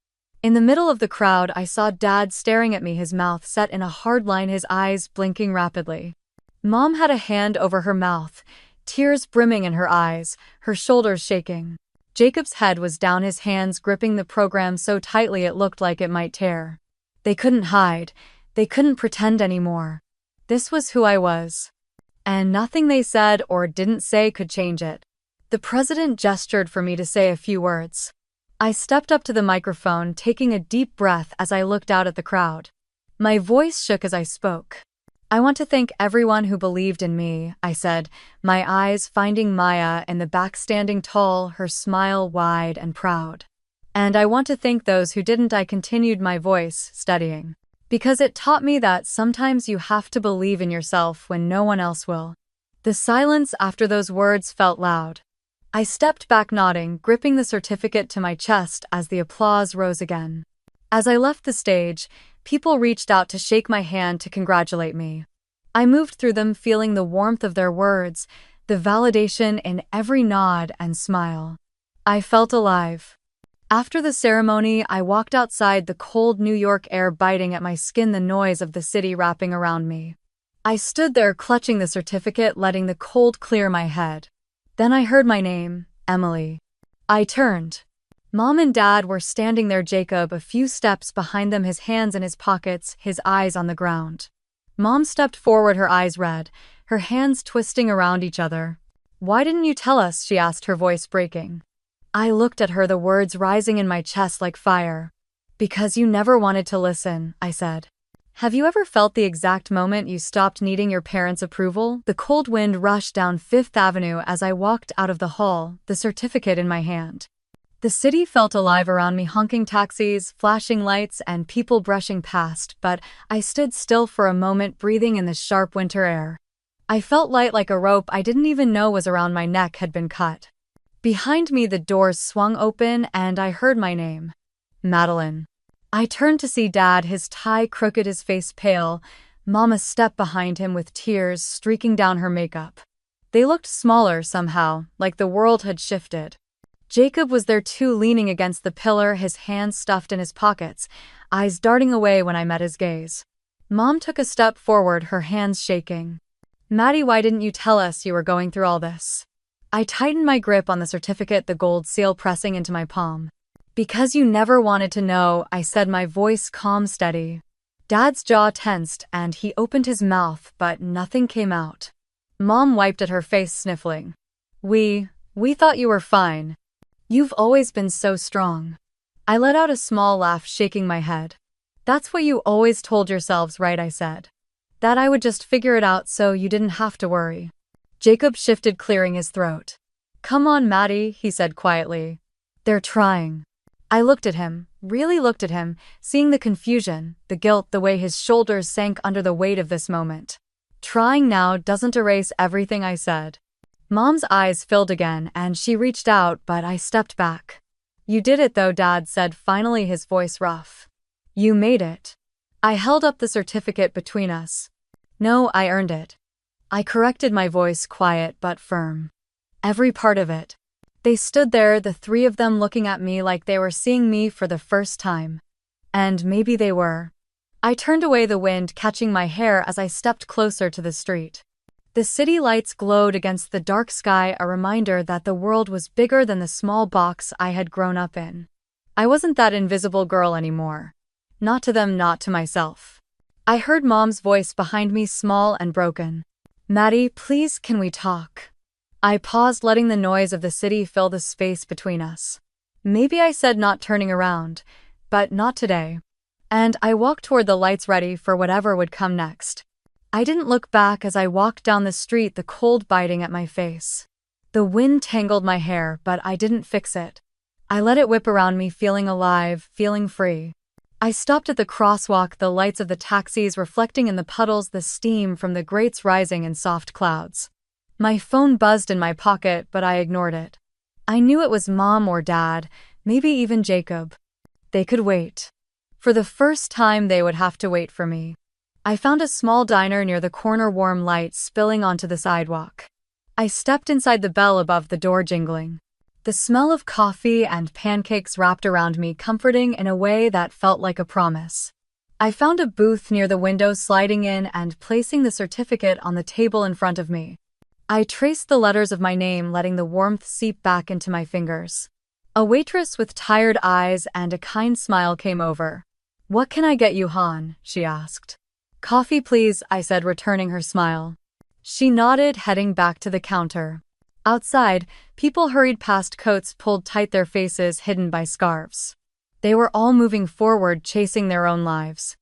In the middle of the crowd, I saw Dad staring at me, his mouth set in a hard line, his eyes blinking rapidly. Mom had a hand over her mouth, tears brimming in her eyes, her shoulders shaking. Jacob's head was down, his hands gripping the program so tightly it looked like it might tear. They couldn't hide. They couldn't pretend anymore. This was who I was. And nothing they said or didn't say could change it. The president gestured for me to say a few words. I stepped up to the microphone, taking a deep breath as I looked out at the crowd. My voice shook as I spoke. "I want to thank everyone who believed in me," I said, my eyes finding Maya in the back, standing tall, her smile wide and proud. "And I want to thank those who didn't," I continued, my voice steadying. "Because it taught me that sometimes you have to believe in yourself when no one else will." The silence after those words felt loud. I stepped back, nodding, gripping the certificate to my chest as the applause rose again. As I left the stage, people reached out to shake my hand to congratulate me. I moved through them, feeling the warmth of their words, the validation in every nod and smile. I felt alive. After the ceremony, I walked outside, the cold New York air biting at my skin, the noise of the city wrapping around me. I stood there, clutching the certificate, letting the cold clear my head. Then I heard my name, Emily. I turned. Mom and Dad were standing there, Jacob a few steps behind them, his hands in his pockets, his eyes on the ground. Mom stepped forward, her eyes red, her hands twisting around each other. "Why didn't you tell us?" she asked, her voice breaking. I looked at her, the words rising in my chest like fire. "Because you never wanted to listen," I said. Have you ever felt the exact moment you stopped needing your parents' approval? The cold wind rushed down Fifth Avenue as I walked out of the hall, the certificate in my hand. The city felt alive around me, honking taxis, flashing lights, and people brushing past, but I stood still for a moment, breathing in the sharp winter air. I felt light, like a rope I didn't even know was around my neck had been cut. Behind me, the doors swung open and I heard my name. Madeline. I turned to see Dad, his tie crooked, his face pale. Mom a step behind him with tears streaking down her makeup. They looked smaller somehow, like the world had shifted. Jacob was there too, leaning against the pillar, his hands stuffed in his pockets, eyes darting away when I met his gaze. Mom took a step forward, her hands shaking. "Maddie, why didn't you tell us you were going through all this?" I tightened my grip on the certificate, the gold seal pressing into my palm. "Because you never wanted to know," I said, my voice calm, steady. Dad's jaw tensed and he opened his mouth, but nothing came out. Mom wiped at her face, sniffling. We thought you were fine. You've always been so strong." I let out a small laugh, shaking my head. "That's what you always told yourselves, right?" I said. "That I would just figure it out so you didn't have to worry." Jacob shifted, clearing his throat. "Come on, Maddie," he said quietly. "They're trying." I looked at him, really looked at him, seeing the confusion, the guilt, the way his shoulders sank under the weight of this moment. "Trying now doesn't erase everything," I said. Mom's eyes filled again and she reached out, but I stepped back. "You did it though," Dad said, finally, his voice rough. "You made it." I held up the certificate between us. "No, I earned it." I corrected, my voice quiet but firm. "Every part of it." They stood there, the three of them, looking at me like they were seeing me for the first time. And maybe they were. I turned away, the wind catching my hair as I stepped closer to the street. The city lights glowed against the dark sky, a reminder that the world was bigger than the small box I had grown up in. I wasn't that invisible girl anymore. Not to them, not to myself. I heard Mom's voice behind me, small and broken. "Maddie, please, can we talk?" I paused, letting the noise of the city fill the space between us. Maybe I said, not turning around, but not today. And I walked toward the lights, ready for whatever would come next. I didn't look back as I walked down the street, the cold biting at my face. The wind tangled my hair, but I didn't fix it. I let it whip around me, feeling alive, feeling free. I stopped at the crosswalk, the lights of the taxis reflecting in the puddles, the steam from the grates rising in soft clouds. My phone buzzed in my pocket, but I ignored it. I knew it was Mom or Dad, maybe even Jacob. They could wait. For the first time, they would have to wait for me. I found a small diner near the corner, warm light spilling onto the sidewalk. I stepped inside, the bell above the door jingling. The smell of coffee and pancakes wrapped around me, comforting in a way that felt like a promise. I found a booth near the window, sliding in and placing the certificate on the table in front of me. I traced the letters of my name, letting the warmth seep back into my fingers. A waitress with tired eyes and a kind smile came over. "What can I get you, Han?" she asked. "Coffee, please," I said, returning her smile. She nodded, heading back to the counter. Outside, people hurried past, coats pulled tight, their faces hidden by scarves. They were all moving forward, chasing their own lives.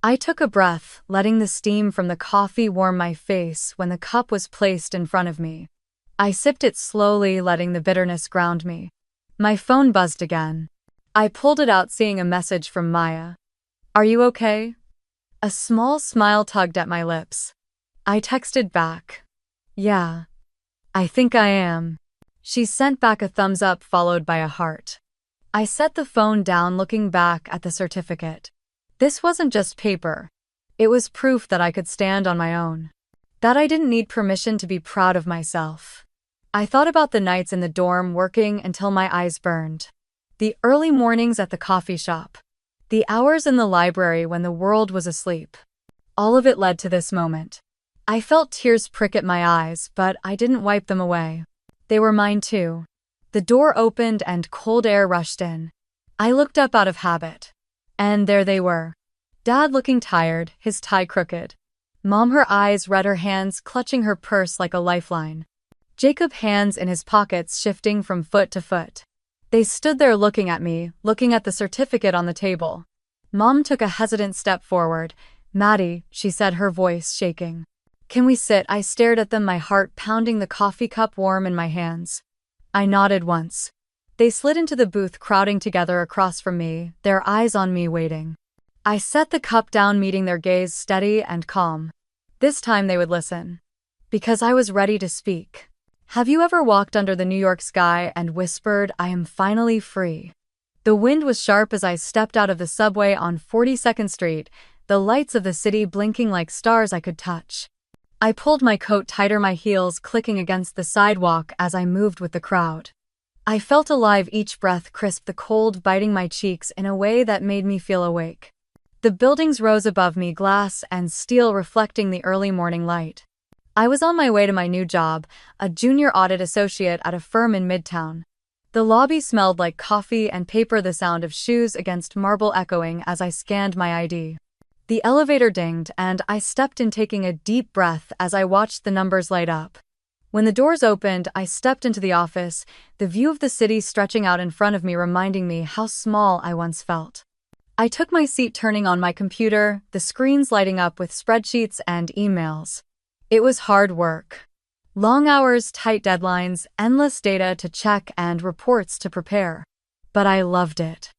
I took a breath, letting the steam from the coffee warm my face when the cup was placed in front of me. I sipped it slowly, letting the bitterness ground me. My phone buzzed again. I pulled it out, seeing a message from Maya. "Are you okay?" A small smile tugged at my lips. I texted back. "Yeah, I think I am." She sent back a thumbs up, followed by a heart. I set the phone down, looking back at the certificate. This wasn't just paper. It was proof that I could stand on my own. That I didn't need permission to be proud of myself. I thought about the nights in the dorm, working until my eyes burned. The early mornings at the coffee shop. The hours in the library when the world was asleep. All of it led to this moment. I felt tears prick at my eyes, but I didn't wipe them away. They were mine too. The door opened and cold air rushed in. I looked up out of habit. And there they were. Dad looking tired, his tie crooked. Mom, her eyes red, her hands clutching her purse like a lifeline. Jacob, hands in his pockets, shifting from foot to foot. They stood there looking at me, looking at the certificate on the table. Mom took a hesitant step forward. "Maddie," she said, her voice shaking. "Can we sit?" I stared at them, my heart pounding, the coffee cup warm in my hands. I nodded once. They slid into the booth, crowding together across from me, their eyes on me, waiting. I set the cup down, meeting their gaze, steady and calm. This time they would listen. Because I was ready to speak. Have you ever walked under the New York sky and whispered, "I am finally free"? The wind was sharp as I stepped out of the subway on 42nd Street, the lights of the city blinking like stars I could touch. I pulled my coat tighter, my heels clicking against the sidewalk as I moved with the crowd. I felt alive, each breath crisp, the cold biting my cheeks in a way that made me feel awake. The buildings rose above me, glass and steel reflecting the early morning light. I was on my way to my new job, a junior audit associate at a firm in Midtown. The lobby smelled like coffee and paper, the sound of shoes against marble echoing as I scanned my ID. The elevator dinged, and I stepped in, taking a deep breath as I watched the numbers light up. When the doors opened, I stepped into the office, the view of the city stretching out in front of me, reminding me how small I once felt. I took my seat, turning on my computer, the screens lighting up with spreadsheets and emails. It was hard work. Long hours, tight deadlines, endless data to check and reports to prepare. But I loved it.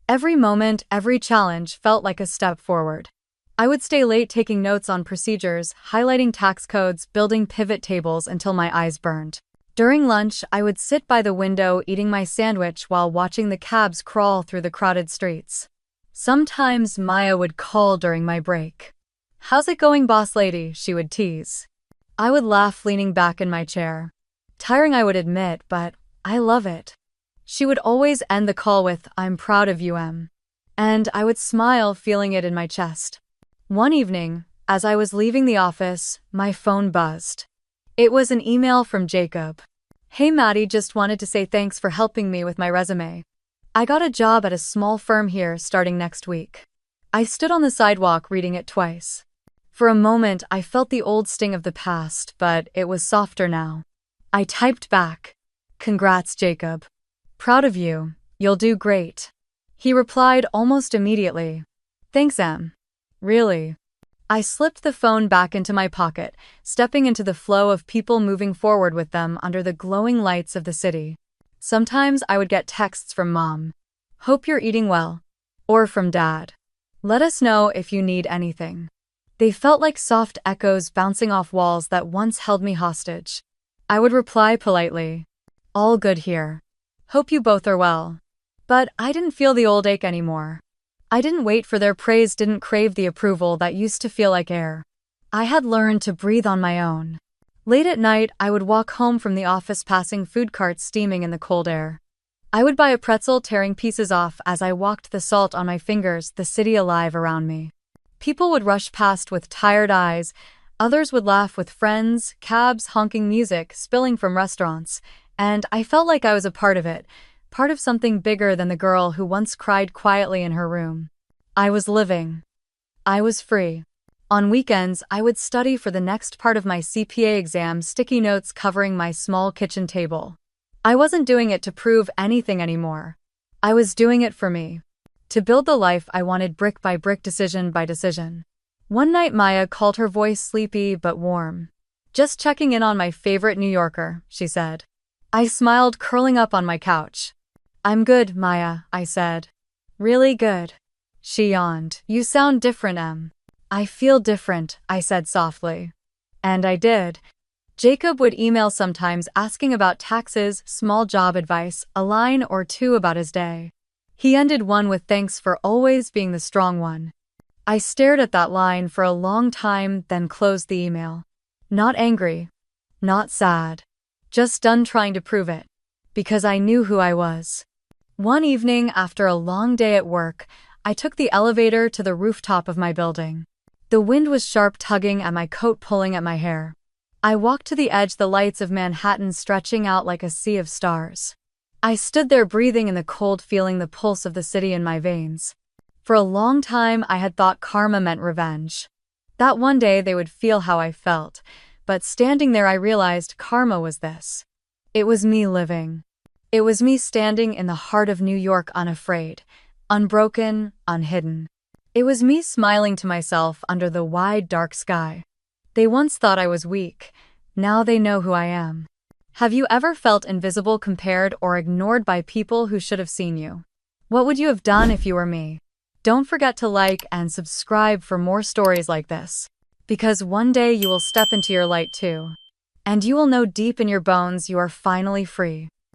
Every moment, every challenge felt like a step forward. I would stay late taking notes on procedures, highlighting tax codes, building pivot tables until my eyes burned. During lunch, I would sit by the window eating my sandwich while watching the cabs crawl through the crowded streets. Sometimes Maya would call during my break. "How's it going, boss lady?" she would tease. I would laugh, leaning back in my chair. Tiring, I would admit, but I love it. She would always end the call with, "I'm proud of you, Em." And I would smile, feeling it in my chest. One evening, as I was leaving the office, my phone buzzed. It was an email from Jacob. "Hey Maddie, just wanted to say thanks for helping me with my resume. I got a job at a small firm here starting next week." I stood on the sidewalk reading it twice. For a moment, I felt the old sting of the past, but it was softer now. I typed back, "Congrats, Jacob. Proud of you. You'll do great." He replied almost immediately, "Thanks, Em. Really?" I slipped the phone back into my pocket, stepping into the flow of people moving forward with them under the glowing lights of the city. Sometimes I would get texts from Mom, "Hope you're eating well," or from Dad, "Let us know if you need anything." They felt like soft echoes bouncing off walls that once held me hostage. I would reply politely, "All good here. Hope you both are well." But I didn't feel the old ache anymore. I didn't wait for their praise, didn't crave the approval that used to feel like air. I had learned to breathe on my own. Late at night, I would walk home from the office passing food carts steaming in the cold air. I would buy a pretzel, tearing pieces off as I walked, the salt on my fingers, the city alive around me. People would rush past with tired eyes, others would laugh with friends, cabs honking, music spilling from restaurants, and I felt like I was a part of it, part of something bigger than the girl who once cried quietly in her room. I was living. I was free. On weekends, I would study for the next part of my CPA exam, sticky notes covering my small kitchen table. I wasn't doing it to prove anything anymore. I was doing it for me. To build the life I wanted, brick by brick, decision by decision. One night Maya called, her voice sleepy but warm. "Just checking in on my favorite New Yorker," she said. I smiled, curling up on my couch. "I'm good, Maya," I said. "Really good." She yawned. "You sound different, Em." "I feel different," I said softly. And I did. Jacob would email sometimes asking about taxes, small job advice, a line or two about his day. He ended one with "Thanks for always being the strong one." I stared at that line for a long time, then closed the email. Not angry. Not sad. Just done trying to prove it. Because I knew who I was. One evening, after a long day at work, I took the elevator to the rooftop of my building. The wind was sharp, tugging at my coat, pulling at my hair. I walked to the edge, the lights of Manhattan stretching out like a sea of stars. I stood there, breathing in the cold, feeling the pulse of the city in my veins. For a long time, I had thought karma meant revenge. That one day they would feel how I felt, but standing there I realized karma was this. It was me living. It was me standing in the heart of New York, unafraid, unbroken, unhidden. It was me smiling to myself under the wide, dark sky. They once thought I was weak. Now they know who I am. Have you ever felt invisible, compared or ignored by people who should have seen you? What would you have done if you were me? Don't forget to like and subscribe for more stories like this. Because one day you will step into your light too. And you will know deep in your bones you are finally free.